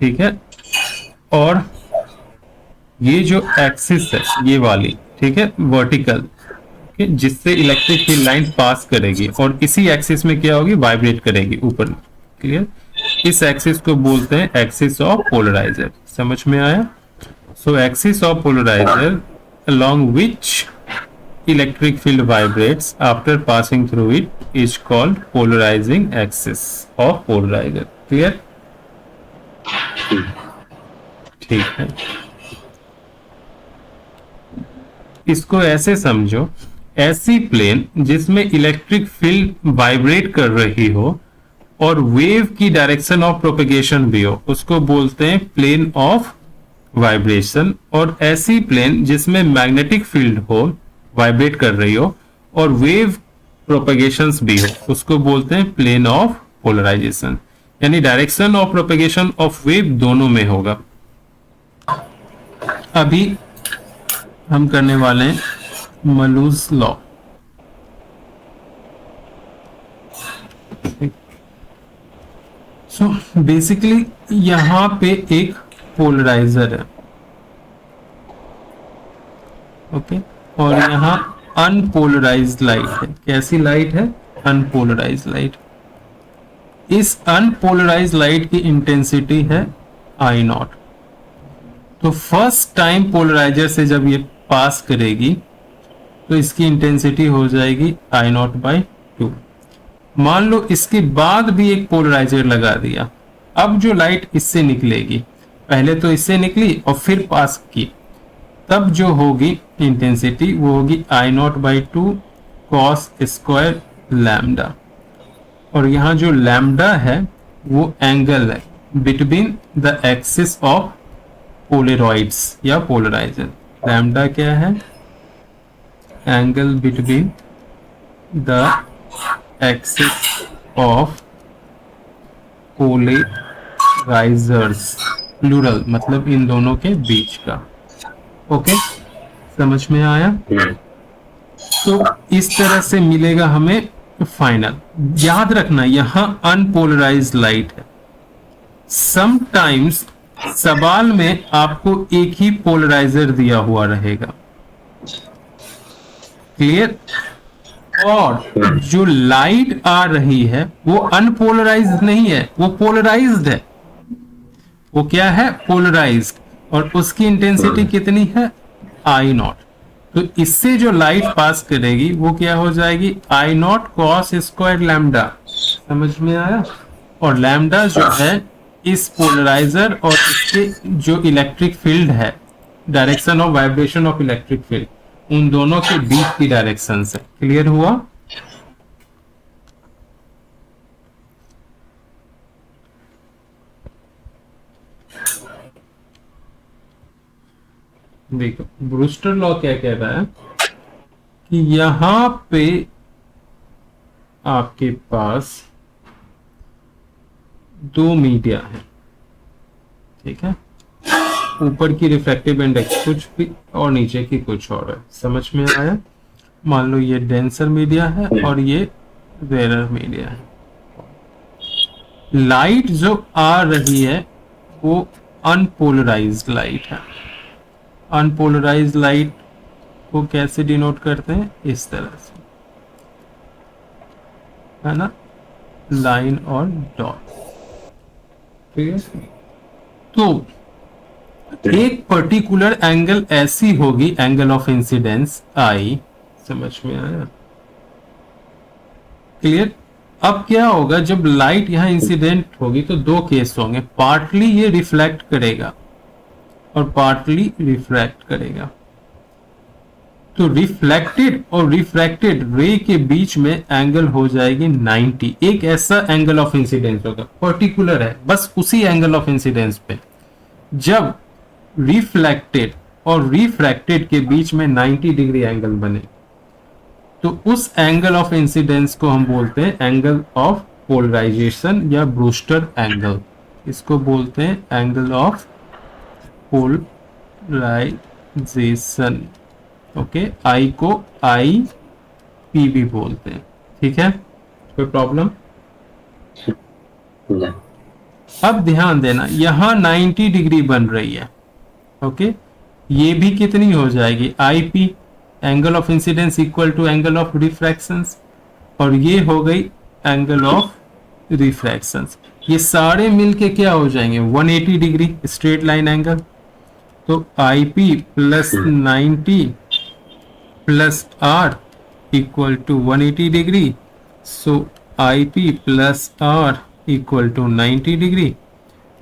ठीक है, और ये जो एक्सिस है ये वाली, ठीक है, वर्टिकल, जिससे इलेक्ट्रिक फील्ड लाइन पास करेगी और इसी एक्सिस में क्या होगी? वाइब्रेट करेगी ऊपर। क्लियर? इस एक्सिस को बोलते हैं एक्सिस ऑफ पोलराइजर। समझ में आया? So axis of polariser along which electric field vibrates after passing through it is called polarizing axis of polarizer. Clear? ठीक है। इसको ऐसे समझो, ऐसी प्लेन जिसमें इलेक्ट्रिक फील्ड वाइब्रेट कर रही हो और वेव की डायरेक्शन ऑफ प्रोपेगेशन भी हो, उसको बोलते हैं प्लेन ऑफ वाइब्रेशन। और ऐसी प्लेन जिसमें मैग्नेटिक फील्ड हो, वाइब्रेट कर रही हो, और वेव प्रोपेगेशंस भी हो, उसको बोलते हैं प्लेन ऑफ पोलराइजेशन। यानी direction of propagation of wave दोनों में होगा। अभी हम करने वाले हैं मलूज लॉ। सो बेसिकली यहां पे एक पोलराइजर है, ओके, और यहां अनपोलराइज्ड लाइट है। कैसी लाइट है? Unpolarized light. इस अनपोलराइज्ड लाइट की इंटेंसिटी है आई नॉट। तो फर्स्ट टाइम पोलराइजर से जब ये पास करेगी तो इसकी इंटेंसिटी हो जाएगी आई नॉट बाई 2। मान लो इसके बाद भी एक पोलराइजर लगा दिया, अब जो लाइट इससे निकलेगी, पहले तो इससे निकली और फिर पास की, तब जो होगी इंटेंसिटी वो होगी I naught by 2 cos square lambda. और यहाँ जो लैम्डा है वो एंगल है between the axis of polaroids या पोलराइजर। लैम्डा क्या है? Angle between the axis of polarisers, plural मतलब इन दोनों के बीच का। ओके, समझ में आया? तो इस तरह से मिलेगा हमें फाइनल। याद रखना यहां अनपोलराइज्ड लाइट है। समटाइम्स सवाल में आपको एक ही पोलराइजर दिया हुआ रहेगा। क्लियर? और जो लाइट आ रही है वो अनपोलराइज्ड नहीं है, वो पोलराइज्ड है। वो क्या है? पोलराइज्ड। और उसकी इंटेंसिटी कितनी है? आई नॉट। तो इससे जो लाइट पास करेगी वो क्या हो जाएगी? आई नॉट कॉस स्क्वायर लैम्डा। समझ में आया? और लैम्डा जो है इस पोलराइजर और इसके जो इलेक्ट्रिक फील्ड है, direction of vibration of electric field, उन दोनों के बीच की डायरेक्शन से। क्लियर हुआ? देखो ब्रूस्टर लॉ क्या कह रहा है कि यहां पे आपके पास दो मीडिया है, ठीक है, ऊपर की रिफ्रैक्टिव इंडेक्स कुछ भी और नीचे की कुछ और है, समझ में आया? मान लो ये डेंसर मीडिया है और ये रेयर मीडिया है। लाइट जो आ रही है वो अनपोलराइज्ड लाइट है। अनपोलराइज्ड लाइट को कैसे डिनोट करते हैं? इस तरह से, है ना, लाइन और डॉट, ठीक है। तो एक पर्टिकुलर एंगल ऐसी होगी, एंगल ऑफ इंसिडेंस आई, समझ में आया? क्लियर? अब क्या होगा, जब लाइट यहां इंसिडेंट होगी तो दो केस होंगे, पार्टली ये रिफ्लेक्ट करेगा और पार्टली रिफ्रैक्ट करेगा। तो रिफ्लेक्टेड और रिफ्रैक्टेड रे के बीच में एंगल हो जाएगी 90। एक ऐसा एंगल ऑफ इंसिडेंस होगा, पर्टिकुलर है, बस उसी एंगल ऑफ इंसिडेंस पे जब रिफ्लेक्टेड और रिफ्रैक्टेड के बीच में 90 डिग्री एंगल बने, तो उस एंगल ऑफ इंसिडेंस को हम बोलते हैं एंगल ऑफ पोलराइजेशन या ब्रूस्टर एंगल। इसको बोलते हैं एंगल ऑफ पोलराइजेशन। ओके, आई को आई पी भी बोलते हैं, ठीक है, कोई प्रॉब्लम? नहीं। अब ध्यान देना, यहां 90 डिग्री बन रही है, ओके, ये भी कितनी हो जाएगी? I P, angle of incidence equal to angle of refractions, और ये हो गई एंगल ऑफ रिफ्रैक्शंस। ये सारे मिलके क्या हो जाएंगे? 180 डिग्री स्ट्रेट लाइन एंगल। तो I P plus 90 plus R equal to 180 degree. So I P plus R equal to 90 degree,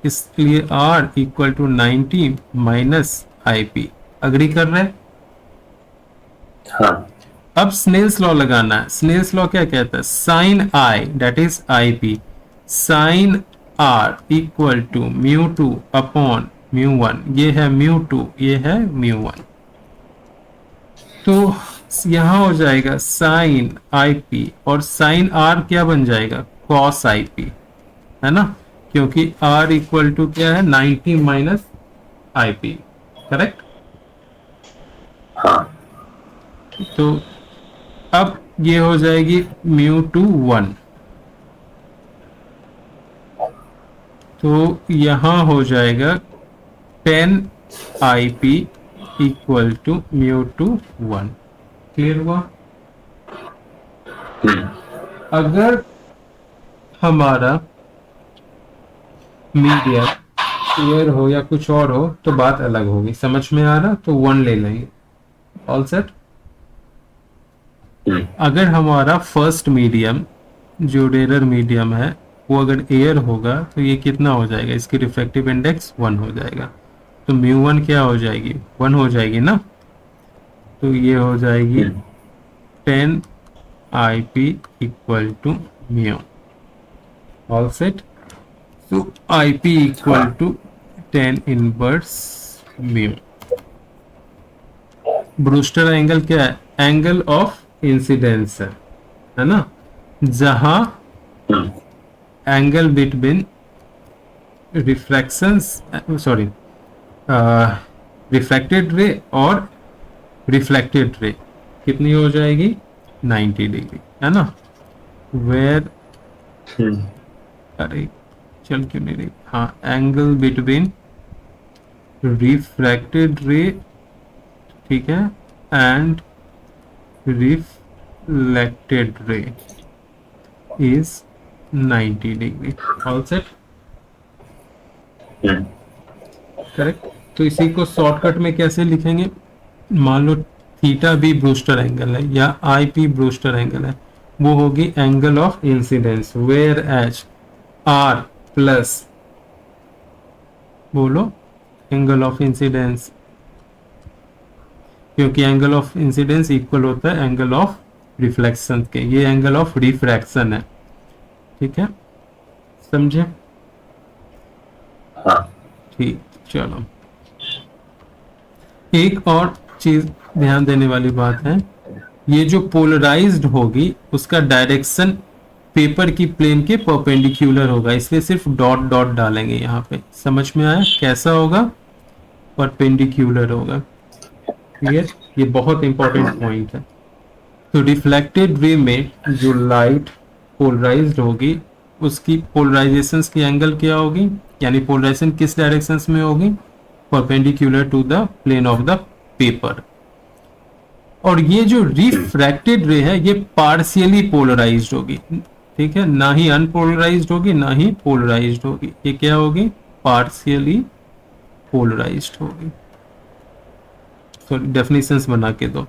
इसलिए R equal to 90 minus I P. Agree कर रहे हैं? हाँ। अब स्नेल्स लॉ लगाना है। स्नेल्स लॉ क्या कहता है? Sine i that is i p sine r equal to mu two upon mu one. ये है म्यू टू, ये है म्यू वन। तो यहां हो जाएगा साइन आई पी और साइन आर क्या बन जाएगा? कॉस आई पी, है ना, क्योंकि R इक्वल टू क्या है? 90 माइनस आई पी, करेक्ट? हाँ। तो अब ये हो जाएगी म्यू टू 1, तो यहां हो जाएगा 10 I P equal to mu two 1। Clear हुआ? अगर हमारा मीडिया एयर हो या कुछ और हो तो बात अलग होगी, समझ में आ रहा? तो 1 ले लेंगे, ऑल सेट। अगर हमारा फर्स्ट मीडियम जो रेयर मीडियम है वो अगर एयर होगा तो ये कितना हो जाएगा? इसकी रिफ्रैक्टिव इंडेक्स 1 हो जाएगा, तो म्यू 1 क्या हो जाएगी? 1 हो जाएगी ना। तो ये हो जाएगी 10 I P equal to mu, all set. So IP equal to 10 inverse mu। Brewster angle क्या है? एंगल ऑफ इंसिडेंस है ना, जहां angle between refractions, sorry, refracted ray और रिफ्लेक्टेड रे कितनी हो जाएगी? 90 डिग्री, है ना। वेयर अरे चल क्यों नहीं रही? हाँ, एंगल बिटवीन रिफ्रैक्टेड रे, ठीक है, and reflected ray is 90 degree, all set, correct. तो इसी को शॉर्टकट में कैसे लिखेंगे? मान लो थीटा भी ब्रूस्टर एंगल है या आई पी ब्रूस्टर एंगल है, वो होगी angle of incidence, whereas r plus, बोलो, एंगल ऑफ इंसिडेंस, क्योंकि एंगल ऑफ इंसिडेंस इक्वल होता है एंगल ऑफ रिफ्लेक्शन के, ये एंगल ऑफ रिफ्रैक्शन है, ठीक है, समझे? हाँ। ठीक, चलो। एक और चीज ध्यान देने वाली बात है, ये जो पोलराइज्ड होगी उसका डायरेक्शन पेपर की प्लेन के परपेंडिकुलर होगा, इसलिए सिर्फ डॉट डॉट डालेंगे यहाँ पे। समझ में आया कैसा होगा? परपेंडिकुलर होगा। क्लियर? ये बहुत इंपॉर्टेंट पॉइंट है। तो रिफ्लेक्टेड रे में जो लाइट पोलराइज्ड होगी उसकी पोलराइजेशन की एंगल क्या होगी, यानी पोलराइजेशन किस डायरेक्शन में होगी? Perpendicular to the plane of the paper. और ये जो रिफ्रैक्टेड रे है ये पार्शियली पोलराइज्ड होगी, ठीक है, ना ही अनपोलराइज्ड होगी ना ही पोलराइज्ड होगी। ये क्या होगी? पार्शियली पोलराइज्ड होगी। तो डेफिनेशंस बना के दो।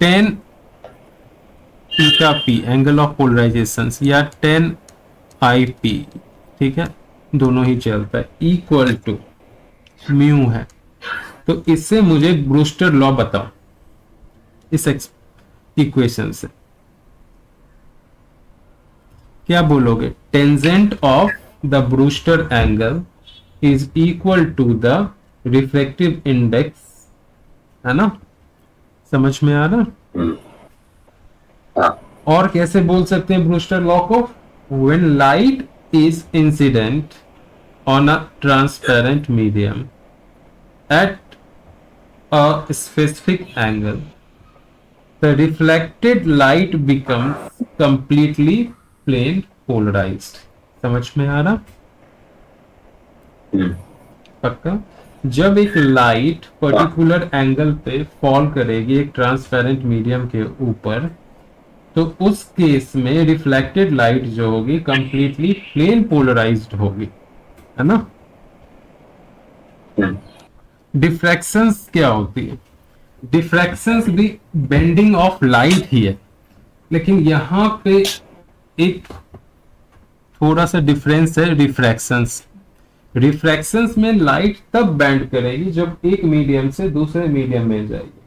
tan theta p angle of polarization या tan आई पी, ठीक है, दोनों ही चलता है, इक्वल टू म्यू है। तो इससे मुझे ब्रूस्टर लॉ बताओ इस इक्वेशन से। क्या बोलोगे? Tangent of the Brewster angle is equal to the reflective index, है ना? समझ में आ रहा? हाँ, और कैसे बोल सकते हैं ब्रूस्टर लॉ को? When light is incident on a transparent medium at a specific angle, the reflected light becomes completely plane polarized. समझ में आ रहा? पक्का? जब एक लाइट पर्टिकुलर एंगल पे फॉल करेगी एक ट्रांसपेरेंट मीडियम के ऊपर, तो उस केस में रिफ्लेक्टेड लाइट जो होगी कंप्लीटली प्लेन पोलराइज्ड होगी, है ना? डिफ्रैक्शंस क्या होती है? डिफ्रैक्शंस भी बेंडिंग ऑफ लाइट ही है, लेकिन यहां पे एक थोड़ा सा डिफरेंस है। रिफ्रैक्शंस में लाइट तब बेंड करेगी जब एक मीडियम से दूसरे मीडियम में जाएगी,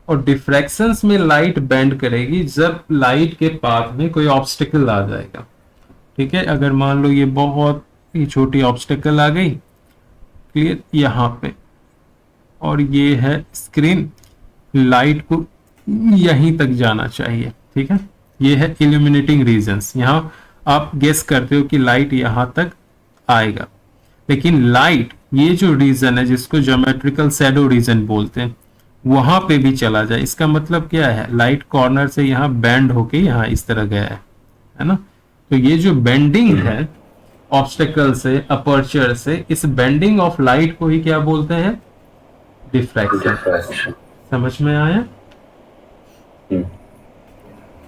और डिफ्रैक्शंस में लाइट बेंड करेगी जब लाइट के पाथ में कोई ऑब्स्टिकल आ जाएगा। ठीक है, अगर मान लो ये बहुत ही छोटी ऑब्स्टिकल आ गई, क्लियर, यहाँ पे, और ये है स्क्रीन, लाइट को यहीं तक जाना चाहिए, ठीक है, ये है इल्यूमिनेटिंग रीजन्स। यहाँ आप गेस करते हो कि लाइट यहाँ तक आएगा, लेकिन लाइट ये जो रीजन है जिसको ज्योमेट्रिकल शैडो रीजन बोलते हैं, वहां पे भी चला जाए। इसका मतलब क्या है? लाइट कॉर्नर से यहाँ बैंड होके यहाँ इस तरह गया है ना? तो ये जो बेंडिंग है ऑब्स्टेकल से, अपर्चर से, इस बेंडिंग ऑफ लाइट को ही क्या बोलते हैं? डिफ्रैक्शन। समझ में आया?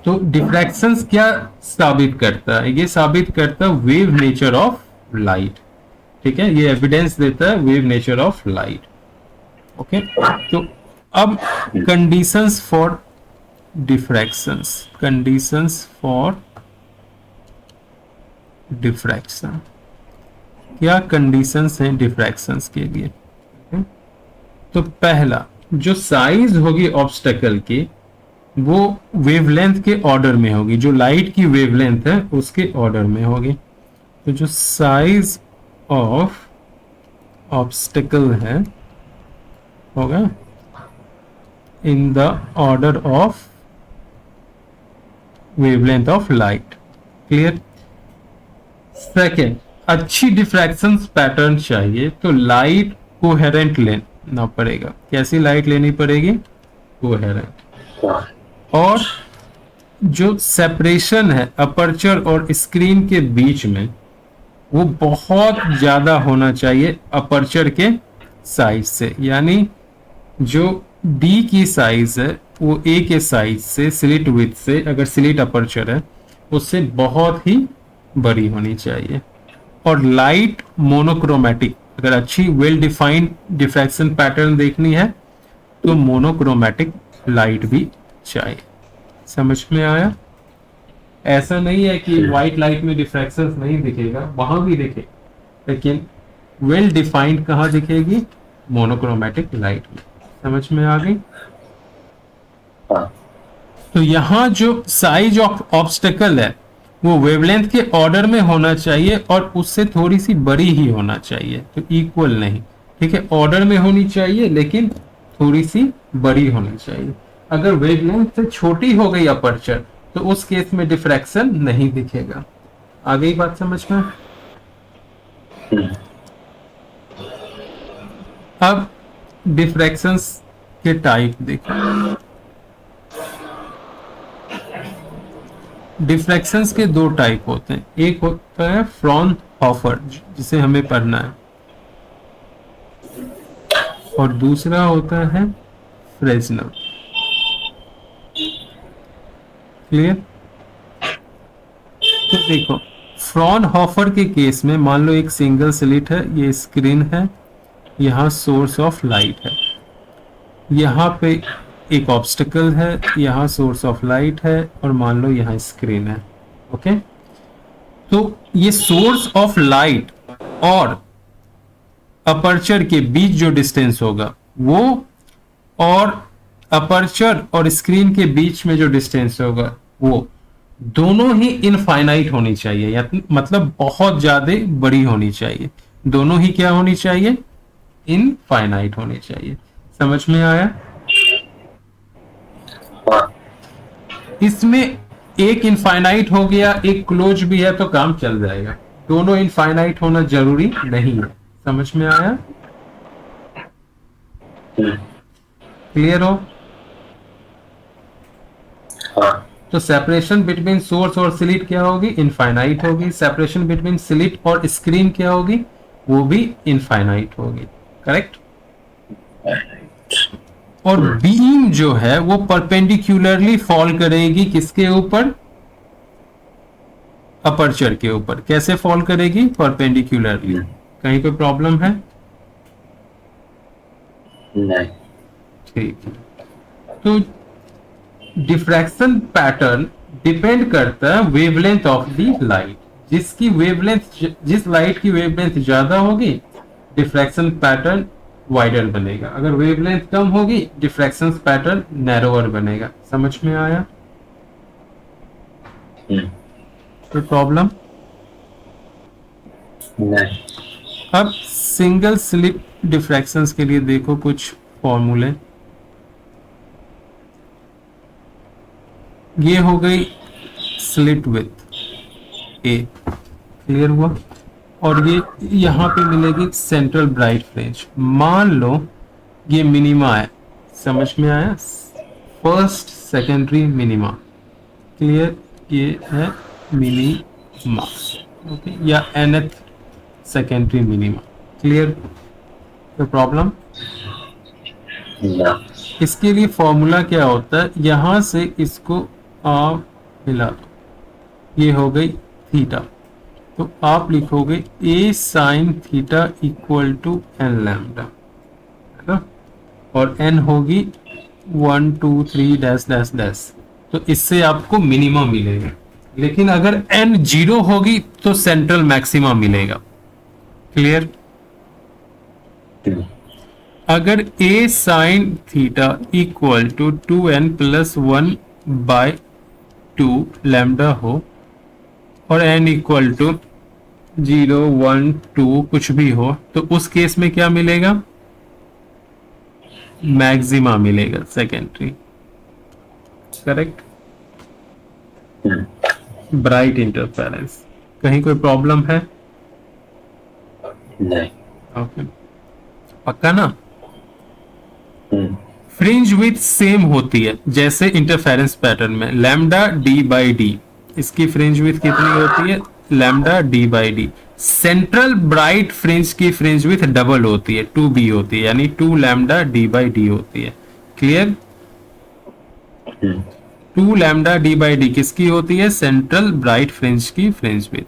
तो डिफ्रैक्शन क्या साबित करता है? ये साबित करता है वेव नेचर ऑफ लाइट, ठीक है, ये एविडेंस देता है wave nature of light. Okay, तो अब conditions for diffractions, conditions for diffraction, क्या कंडीशंस हैं डिफ्रैक्शंस के लिए? तो पहला, जो साइज होगी ऑब्स्टेकल की वो वेवलेंथ के ऑर्डर में होगी, जो लाइट की वेवलेंथ है उसके ऑर्डर में होगी। तो जो साइज ऑफ ऑब्स्टेकल है होगा in the order of wavelength of light. Clear? Second, अच्छी डिफ्रैक्शन पैटर्न चाहिए तो लाइट कोहेरेंट लेना पड़ेगा। कैसी लाइट लेनी पड़ेगी? कोहेरेंट। और जो सेपरेशन है अपर्चर और स्क्रीन के बीच में वो बहुत ज्यादा होना चाहिए अपर्चर के साइज से, यानी जो डी की साइज है वो ए के साइज से, स्लिट विड्थ से, अगर स्लिट अपर्चर है उससे बहुत ही बड़ी होनी चाहिए। और लाइट मोनोक्रोमेटिक, अगर अच्छी वेल डिफाइंड डिफ्रैक्शन पैटर्न देखनी है तो मोनोक्रोमेटिक लाइट भी चाहिए। समझ में आया? ऐसा नहीं है कि व्हाइट लाइट में डिफ्रैक्शन नहीं दिखेगा, वहां भी दिखे, लेकिन वेल डिफाइंड कहाँ दिखेगी? मोनोक्रोमेटिक लाइट में। समझ में आ गई? तो यहाँ जो साइज ऑफ ऑब्स्टेकल है वो वेवलेंथ के ऑर्डर में होना चाहिए और उससे थोड़ी सी बड़ी ही होना चाहिए, तो इक्वल नहीं, ठीक है, ऑर्डर में होनी चाहिए लेकिन थोड़ी सी बड़ी होनी चाहिए। अगर वेवलेंथ से छोटी हो गई अपर्चर तो उस केस में डिफ्रैक्शन नहीं दिखेगा। आ गई बात समझ में? अब डिफ्रैक्शंस के टाइप देखो। डिफ्रैक्शंस के दो टाइप होते हैं, एक होता है फ्रॉनहोफर जिसे हमें पढ़ना है, और दूसरा होता है फ्रेस्नेल। क्लियर? तो देखो, फ्रॉनहोफर के केस में मान लो एक सिंगल स्लिट है, ये स्क्रीन है, यहाँ सोर्स ऑफ लाइट है, यहाँ पे एक ऑब्स्टिकल है, यहाँ सोर्स ऑफ लाइट है, और मान लो यहाँ स्क्रीन है। ओके, तो ये सोर्स ऑफ लाइट और अपर्चर के बीच जो डिस्टेंस होगा वो, और अपर्चर और स्क्रीन के बीच में जो डिस्टेंस होगा वो, दोनों ही इनफाइनाइट होनी चाहिए, या मतलब बहुत ज्यादा बड़ी होनी चाहिए। दोनों ही क्या होनी चाहिए? इनफाइनाइट होनी चाहिए। समझ में आया? हाँ, इसमें एक इनफाइनाइट हो गया, एक क्लोज भी है, तो काम चल जाएगा। दोनों इनफाइनाइट होना जरूरी नहीं है। समझ में आया? क्लियर हो? हाँ, तो सेपरेशन बिटवीन सोर्स और स्लिट क्या होगी? इनफाइनाइट होगी। सेपरेशन बिटवीन स्लिट और स्क्रीन क्या होगी? वो भी इनफाइनाइट होगी। करेक्ट? और बीम जो है वो परपेंडिकुलरली फॉल करेगी किसके ऊपर? अपर्चर के ऊपर। कैसे फॉल करेगी? परपेंडिकुलरली। कहीं पे प्रॉब्लम है? नहीं, ठीक है। तो डिफ्रैक्शन पैटर्न डिपेंड करता है वेवलेंथ ऑफ द लाइट। जिस लाइट की वेवलेंथ ज्यादा होगी, डिफ्रैक्शन पैटर्न वाइडर बनेगा। अगर वेवलेंथ कम होगी, डिफ्रैक्शन पैटर्न नैरोअर बनेगा। समझ में आया? कोई प्रॉब्लम? नहीं, अब सिंगल स्लिट डिफ्रैक्शंस के लिए देखो कुछ फॉर्मूले। ये हो गई स्लिट विड्थ ए, क्लियर हुआ? और ये यहाँ पे मिलेगी सेंट्रल ब्राइट फ्रिंज। मान लो ये मिनिमा है। समझ में आया? First secondary minima. क्लियर? ये है मिनिमा। ओके, या nth सेकेंडरी मिनिमा। क्लियर? कोई प्रॉब्लम? ना, इसके लिए फॉर्मूला क्या होता है? यहां से इसको आप मिला दो, ये हो गई थीटा। तो आप लिखोगे a sine theta equal to n lambda, है ना? और n होगी 1 2 3 डैश डैश डैश। तो इससे आपको मिनिमम मिलेगा। लेकिन अगर n 0 होगी तो सेंट्रल मैक्सिमा मिलेगा। क्लियर? अगर a sine theta equal to 2n plus 1 by 2 lambda हो, और n इक्वल टू 0 1 2 कुछ भी हो, तो उस केस में क्या मिलेगा? मैक्सिमा मिलेगा, सेकेंडरी। करेक्ट? Bright interference. कहीं कोई प्रॉब्लम है? नहीं, ओके, पक्का ना? फ्रिंज विथ सेम होती है जैसे इंटरफेरेंस पैटर्न में, लैम्डा डी बाई डी। इसकी फ्रिंज विथ कितनी होती है? Lambda D by D. Central bright fringe की फ्रिंज विथ डबल होती है, 2b होती है, यानी 2 लैम्डा डी बाई डी होती है। Clear? 2 lambda D by D किसकी होती है? सेंट्रल ब्राइट फ्रिंज की फ्रिंज विथ।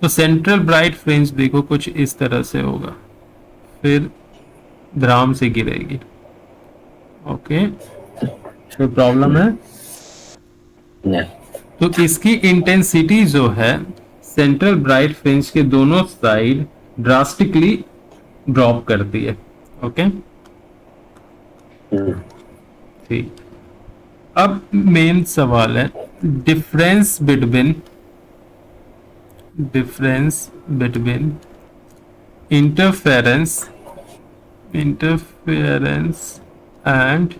तो सेंट्रल ब्राइट फ्रिंज देखो कुछ इस तरह से होगा, फिर ध्राम से गिरेगी। ओके, कोई प्रॉब्लम है? नहीं, तो इसकी इंटेंसिटी जो है सेंट्रल ब्राइट फ्रिंज के दोनों साइड ड्रास्टिकली ड्रॉप करती है। ओके, ठीक। अब मेन सवाल है डिफरेंस बिटवीन इंटरफेरेंस एंड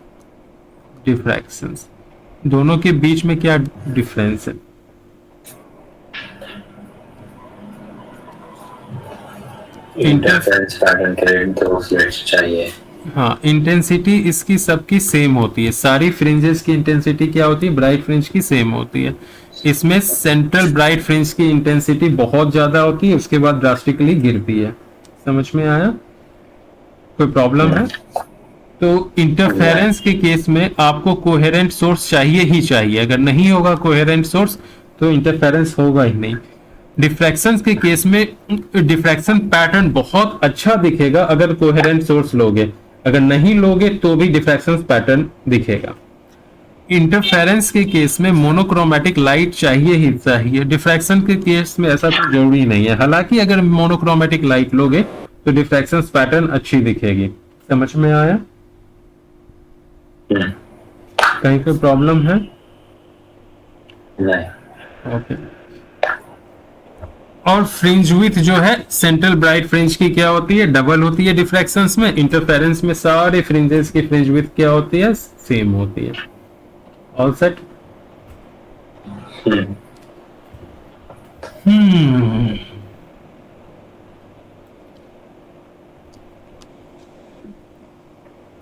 डिफ्रैक्शंस। दोनों के बीच में क्या डिफरेंस है? इंटरफेरेंस पैटर्न के लिए दो स्लिट्स चाहिए। हाँ, इंटेंसिटी इसकी सबकी सेम होती है, सारी फ्रिंजेस की इंटेंसिटी क्या होती है, ब्राइट फ्रिंज की सेम होती है। इसमें सेंट्रल ब्राइट फ्रिंज की इंटेंसिटी बहुत ज्यादा होती है, उसके बाद ड्रास्टिकली गिरती है। समझ में आया? कोई प्रॉब्लम है? तो इंटरफेरेंस के केस में आपको कोहेरेंट सोर्स चाहिए ही चाहिए, अगर नहीं होगा कोहेरेंट सोर्स तो इंटरफेरेंस होगा ही नहीं। डिफ्रैक्शन के केस में डिफ्रैक्शन पैटर्न बहुत अच्छा दिखेगा अगर कोहेरेंट सोर्स लोगे, अगर नहीं लोगे तो भी डिफ्रैक्शन पैटर्न दिखेगा। इंटरफेरेंस के केस में मोनोक्रोमेटिक लाइट चाहिए ही चाहिए, डिफ्रैक्शन के केस में ऐसा तो जरूरी नहीं है। हालांकि अगर मोनोक्रोमेटिक लाइट लोगे तो डिफ्रैक्शन पैटर्न अच्छी दिखेगी। समझ में आया? कहीं कोई प्रॉब्लम है? नहीं। ओके। और फ्रिंज विड्थ जो है सेंट्रल ब्राइट फ्रिंज की क्या होती है, डबल होती है डिफ्रैक्शंस में। इंटरफेरेंस में सारे फ्रिंजेस की फ्रिंज विड्थ क्या होती है, सेम होती है। All set?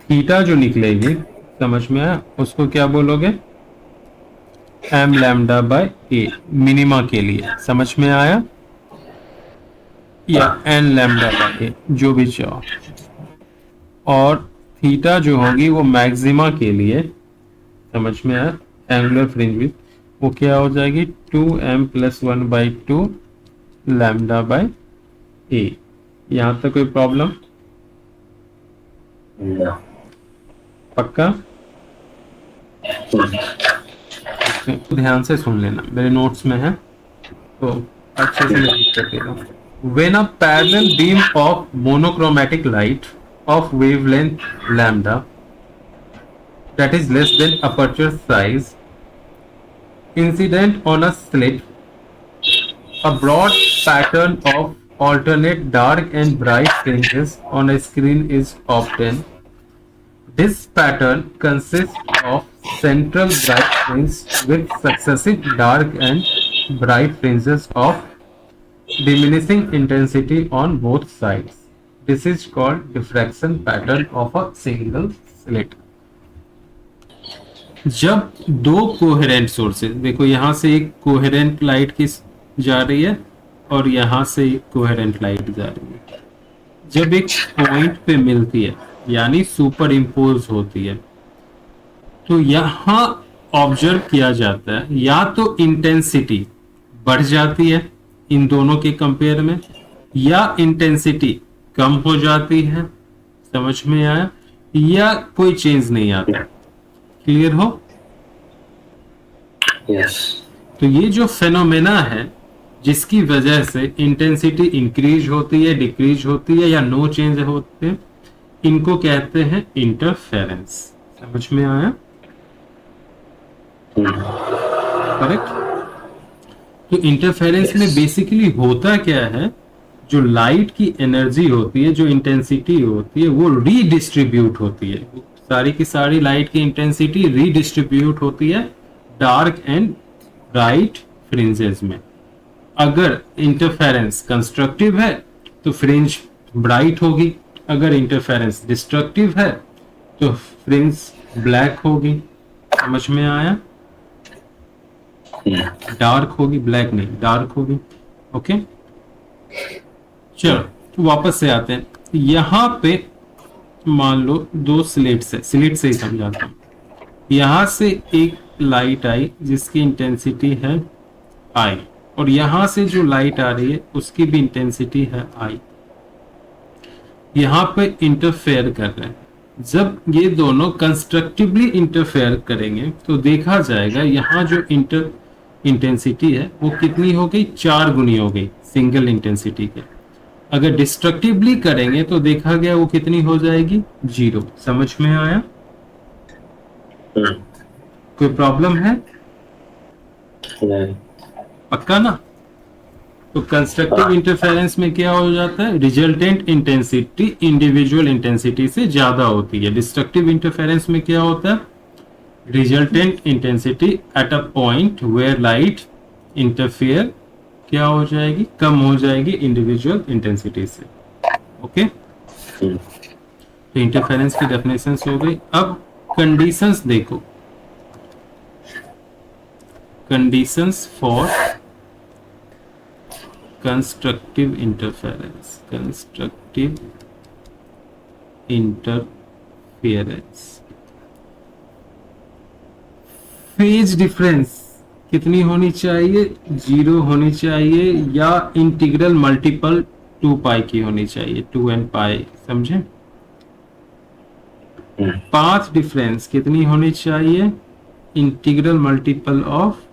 थीटा जो निकलेगी, समझ में आया, उसको क्या बोलोगे, m lambda by a minima के लिए। समझ में आया? या एन लैम्डा बाय ए, जो भी चाहो। और थीटा जो होगी वो मैक्सिमा के लिए, समझ में आया, एंगुलर फ्रिंज विड्थ, वो क्या हो जाएगी 2m+1/2 लैम्डा बाय ए। यहां तक कोई प्रॉब्लम? पक्का? ध्यान से सुन लेना, मेरे नोट्स में है तो अच्छे से लिख कर देगा। When a parallel beam of monochromatic light of wavelength lambda, that is less than aperture size, incident on a slit, a broad pattern of alternate dark and bright fringes on a screen is obtained. This pattern consists of central bright fringe with successive dark and bright fringes of diminishing intensity on both sides. This is called diffraction pattern of a single slit. जब दो coherent sources, देखो यहां से एक coherent light की जा रही है और यहां से एक कोहेरेंट लाइट जा रही है, जब एक पॉइंट पे मिलती है यानी सुपर इम्पोज होती है, तो यहां ऑब्जर्व किया जाता है या तो इंटेंसिटी बढ़ जाती है इन दोनों के कंपेयर में, या इंटेंसिटी कम हो जाती है। समझ में आया? या कोई चेंज नहीं आता। क्लियर हो? यस। तो ये जो फेनोमेना है जिसकी वजह से इंटेंसिटी इंक्रीज होती है, डिक्रीज होती है या नो चेंज होते हैं, इनको कहते हैं इंटरफेरेंस। समझ में आया? करेक्ट? तो इंटरफेरेंस में बेसिकली होता क्या है, जो लाइट की एनर्जी होती है, जो इंटेंसिटी होती है, वो रीडिस्ट्रीब्यूट होती है। सारी की सारी लाइट की इंटेंसिटी रीडिस्ट्रीब्यूट होती है डार्क एंड ब्राइट फ्रिंजेस में। अगर इंटरफेरेंस कंस्ट्रक्टिव है तो फ्रिंज ब्राइट होगी, अगर इंटरफेरेंस डिस्ट्रक्टिव है तो फ्रिंज ब्लैक होगी। समझ में आया? डार्क होगी, ब्लैक नहीं, डार्क होगी। ओके, चलो वापस से आते हैं। यहां पे मान लो दो स्लिट्स है, स्लिट से ही समझाता हूं। यहां से एक लाइट आई जिसकी इंटेंसिटी है आई, और यहां से जो लाइट आ रही है उसकी भी इंटेंसिटी है आई। यहां पे इंटरफेयर कर रहे हैं। जब ये दोनों कंस्ट्रक्टिवली इंटरफेयर करेंगे तो देखा जाएगा यहाँ जो इंटेंसिटी है वो कितनी हो गई, 4 गुनी हो गई सिंगल इंटेंसिटी के। अगर डिस्ट्रक्टिवली करेंगे तो देखा गया वो कितनी हो जाएगी, 0। समझ में आया? कोई प्रॉब्लम है? नहीं। पक्का ना? तो कंस्ट्रक्टिव इंटरफेरेंस में क्या हो जाता है, रिजल्टेंट इंटेंसिटी इंडिविजुअल इंटेंसिटी से ज्यादा होती है। डिस्ट्रक्टिव इंटरफेरेंस में क्या होता है, resultant intensity at a point where light interfere क्या हो जाएगी, कम हो जाएगी इंडिविजुअल इंटेंसिटी से। ओके, तो इंटरफेरेंस की डेफिनेशन हो गई। अब कंडीशंस देखो, conditions for constructive interference, constructive interference. Phase difference कितनी होनी चाहिए, 0 होनी चाहिए या इंटीग्रल मल्टीपल 2 पाई की होनी चाहिए, 2n पाई, समझे। पाथ डिफरेंस कितनी होनी चाहिए, integral multiple of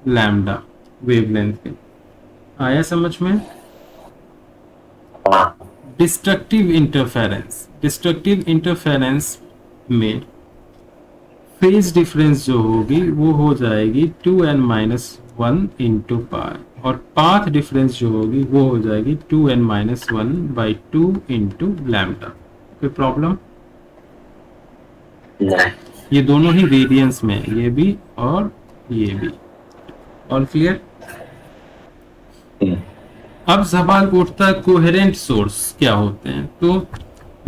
lambda wavelength के। आया समझ में। डिस्ट्रक्टिव इंटरफेरेंस, डिस्ट्रक्टिव इंटरफेरेंस में फेज डिफरेंस जो होगी वो हो जाएगी 2n-1 इंटू पाई, और पाथ डिफरेंस जो होगी वो हो जाएगी 2n-1/2 इंटू लैम्डा। कोई प्रॉब्लम? ये दोनों ही रेडियंस में, ये भी और ये भी। All clear? अब सवाल उठता है कोहेरेंट सोर्स क्या होते हैं। तो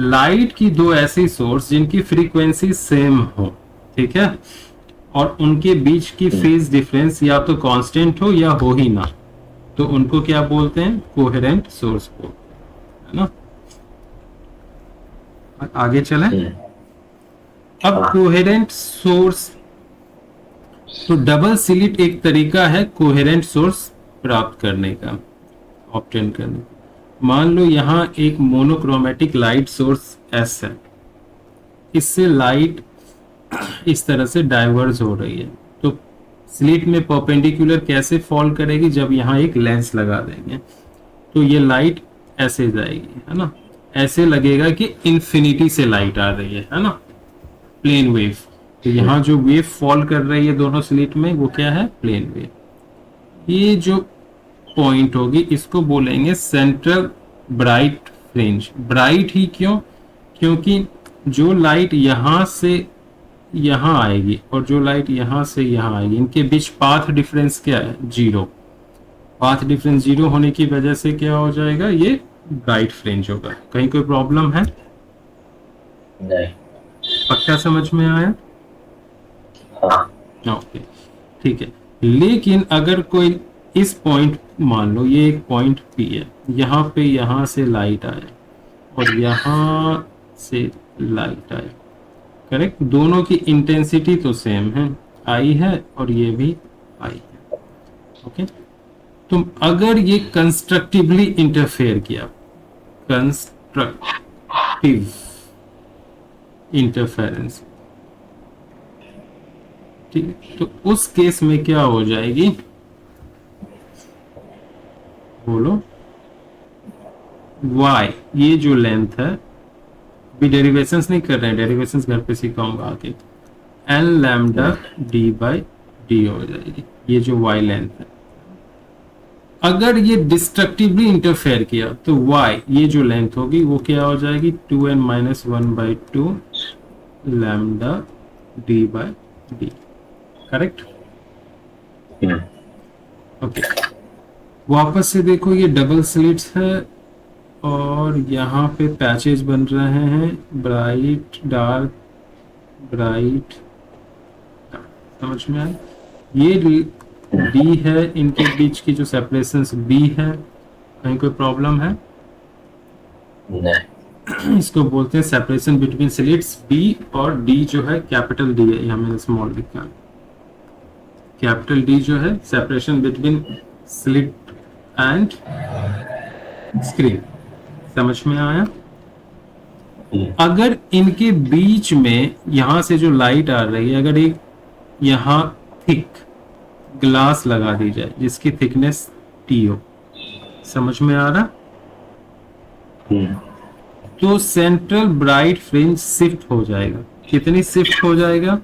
लाइट की दो ऐसी सोर्स जिनकी फ्रीक्वेंसी सेम हो, ठीक है, और उनके बीच की फेज डिफरेंस या तो कांस्टेंट हो या हो ही ना, तो उनको क्या बोलते हैं, कोहेरेंट सोर्स बोलते हैं, है ना। आगे चलें। अब कोहेरेंट सोर्स, तो डबल स्लिट एक तरीका है कोहेरेंट सोर्स प्राप्त करने का, ऑब्टेन करने का। मान लो यहाँ एक मोनोक्रोमेटिक लाइट सोर्स एस है, इससे लाइट इस तरह से डाइवर्ज हो रही है, तो स्लिट में परपेंडिकुलर कैसे फॉल करेगी, जब यहाँ एक लेंस लगा देंगे तो ये लाइट ऐसे जाएगी, है ना, ऐसे लगेगा कि इन्फिनिटी से लाइट आ रही है ना, प्लेन वेव। तो यहाँ जो वेव फॉल कर रही है दोनों स्लिट में वो क्या है, प्लेन वेव। ये जो पॉइंट होगी इसको बोलेंगे सेंट्रल ब्राइट फ्रिंज। ब्राइट ही क्यों, क्योंकि जो लाइट यहाँ से यहाँ आएगी और जो लाइट यहाँ से यहाँ आएगी, इनके बीच पाथ डिफरेंस क्या है, 0। पाथ डिफरेंस 0 होने की वजह से क्या हो जाएगा, ये ब्राइट फ्रिंज होगा। कहीं कोई प्रॉब्लम है? नहीं। पक्का समझ में आया? ओके, ठीक है। लेकिन अगर कोई इस पॉइंट, मान लो ये एक पॉइंट P है, यहाँ पे यहाँ से लाइट आए और यहाँ से लाइट आए, करेक्ट, दोनों की इंटेंसिटी तो सेम है, I है और ये भी I है। ओके, तुम अगर ये कंस्ट्रक्टिवली इंटरफेयर किया, कंस्ट्रक्टिव इंटरफेरेंस, ठीक, तो उस केस में क्या हो जाएगी, बोलो, y, ये जो लेंथ है, भी डेरिवेशंस नहीं कर रहे हैं, डेरिवेशंस घर पे सिखाऊंगा आगे, n लैम्डा d/d हो जाएगी, ये जो y लेंथ है। अगर ये डिस्ट्रक्टिवली इंटरफेयर किया तो y, ये जो लेंथ होगी वो क्या हो जाएगी, 2n-1/2 lambda d/d, correct. Okay, वापस से देखो, ये डबल स्लिट्स है और यहाँ पे पैचेस बन रहे हैं, ब्राइट डार्क, ब्राइट, समझ में आया। ये D है, इनके बीच की जो सेपरेशन B है, कहीं कोई प्रॉब्लम है? नहीं। इसको बोलते हैं सेपरेशन बिटवीन स्लिट्स B, और D जो है कैपिटल D है, यहाँ मैंने स्मॉल लिखा है, कैपिटल D जो है separation between slit and screen. समझ में आया? अगर इनके बीच में यहां से जो लाइट आ रही है, अगर एक यहां थिक ग्लास लगा दी जाए जिसकी थिकनेस T हो, समझ में आ रहा, तो सेंट्रल ब्राइट फ्रिंज शिफ्ट हो जाएगा। कितनी शिफ्ट हो जाएगा,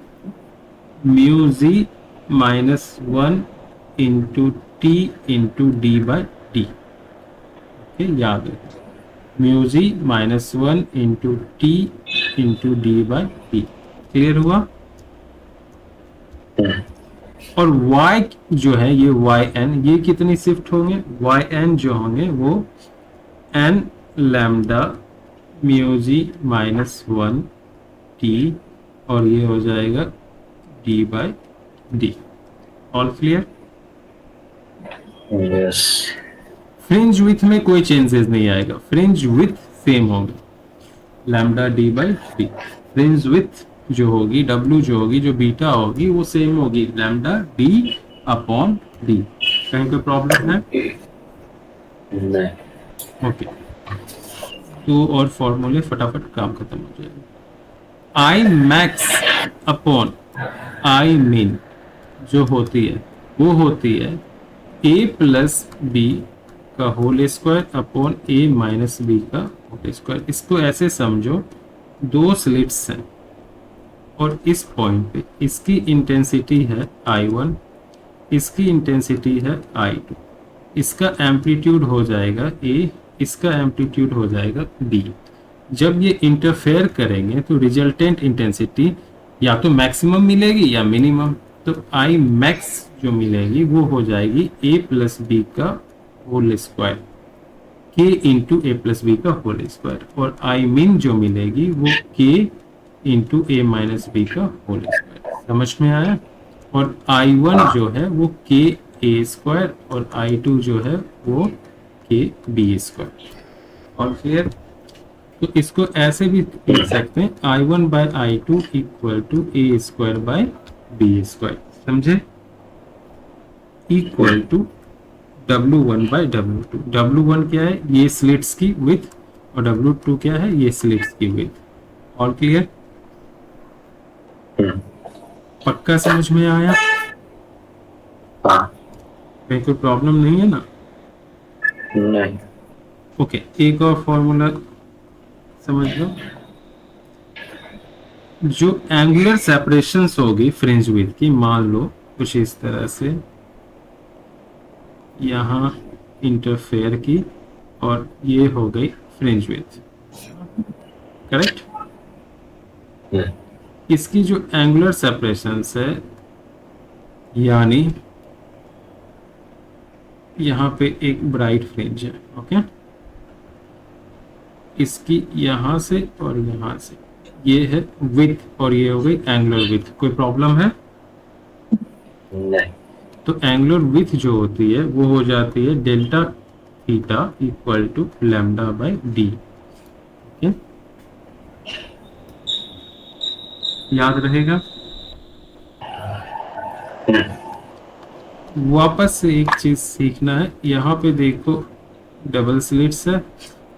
μg-1 into T into d/d। याद रखो, μg-1 into T into d/d। Clear हुआ? और y जो है ये yn, ये कितनी शिफ्ट होंगे, yn जो होंगे वो n lambda mu G minus 1 t, और ये हो जाएगा d by D. All clear? Yes. Fringe with में कोई चेंजेस नहीं आएगा, फ्रिंज विथ सेम होगी, lambda D by D. Fringe with जो होगी, w जो होगी, जो बीटा होगी वो सेम होगी, लैम्डा डी अपॉन डी। कहीं कोई प्रॉब्लम है? नहीं। ओके, तो और फॉर्मूले फटाफट काम खत्म हो जाएगा। आई मैक्स अपॉन आई मिन जो होती है वो होती है a प्लस बी का whole square upon a minus b का होल स्क्वायर। इसको ऐसे समझो, दो स्लिट्स हैं और इस पॉइंट पे इसकी इंटेंसिटी है I1, इसकी इंटेंसिटी है I2। इसका एम्पलीट्यूड हो जाएगा A, इसका एम्पलीट्यूड हो जाएगा B। जब ये इंटरफेयर करेंगे तो रिजल्टेंट इंटेंसिटी या तो मैक्सिमम मिलेगी या मिनिमम। तो I मैक्स जो मिलेगी वो हो जाएगी a प्लस बी का होल स्क्वायर, k इंटू ए प्लस बी का होल स्क्वायर, और I मिन जो मिलेगी वो k इंटू ए माइनस बी का होल स्क्वायर। समझ में आया? और I1 जो है वो k a स्क्वायर और I2 जो है वो k b स्क्वायर। और क्लियर? तो इसको ऐसे भी लिख सकते हैं, I1 by I2 equal to A square by B square. समझे? Equal to W1 by W2। W1 क्या है? ये स्लिट्स की विड्थ, और W2 क्या है? ये स्लिट्स की विड्थ। All clear? पक्का समझ में आया? कहीं कोई प्रॉब्लम नहीं है ना? नहीं। ओके, एक और फॉर्मूला समझ लो। जो एंगुलर सेपरेशंस होगी फ्रिंज विड्थ की, मान लो कुछ इस तरह से, यहाँ इंटरफेयर की, और ये हो गई फ्रिंज विड्थ, करेक्ट? इसकी जो एंगुलर सेपरेशंस है, यानी यहाँ पे एक ब्राइट फ्रिंज है, ओके, इसकी यहाँ से और यहाँ से, ये है विड्थ और ये हो गई एंगुलर विड्थ। कोई प्रॉब्लम है? नहीं। तो एंगुलर विड्थ जो होती है वो हो जाती है delta theta equal to lambda by d. Okay, याद रहेगा? वापस से एक चीज सीखना है। यहाँ पे देखो डबल स्लिट्स है,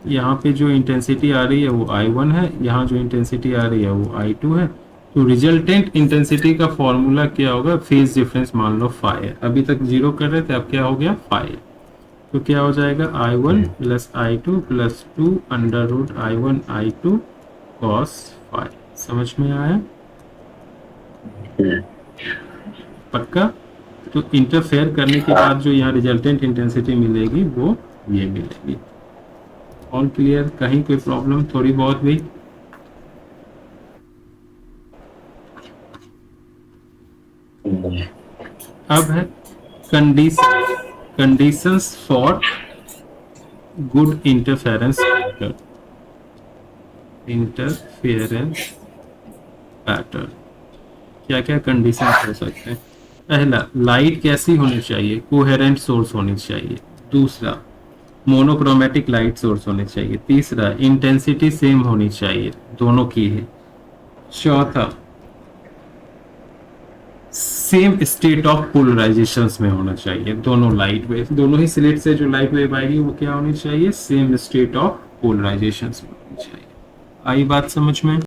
यहाँ पे जो इंटेंसिटी आ रही है वो I1 है, यहाँ जो इंटेंसिटी आ रही है वो I2 है। तो रिजल्टेंट इंटेंसिटी का फॉर्मूला क्या होगा? फेज डिफरेंस मान लो फाई है, अभी तक जीरो कर रहे थे, अब क्या हो गया? फाई। तो क्या हो जाएगा? I1 plus I2 plus 2 under root I1 I2 cos phi. समझ में आया? पक्का? तो इंटरफेयर करने के बाद जो यहाँ रिजल्टेंट इंटेंसिटी मिलेगी वो ये मिलेगी। All clear? कहीं कोई प्रॉब्लम थोड़ी बहुत भी? अब है conditions for good interference pattern. क्या क्या कंडीशन हो सकते हैं? पहला, लाइट कैसी होनी चाहिए? कोहेरेंट सोर्स होनी चाहिए। दूसरा, मोनोक्रोमेटिक लाइट सोर्स होनी चाहिए। तीसरा, इंटेंसिटी सेम होनी चाहिए, दोनों की है। चौथा, सेम स्टेट ऑफ पोलराइजेशंस में होना चाहिए, दोनों लाइट वेव, दोनों ही स्लिट से जो लाइट वेव आएगी वो क्या होनी चाहिए? सेम स्टेट ऑफ पोलराइजेशंस में होनी चाहिए। आई बात समझ में?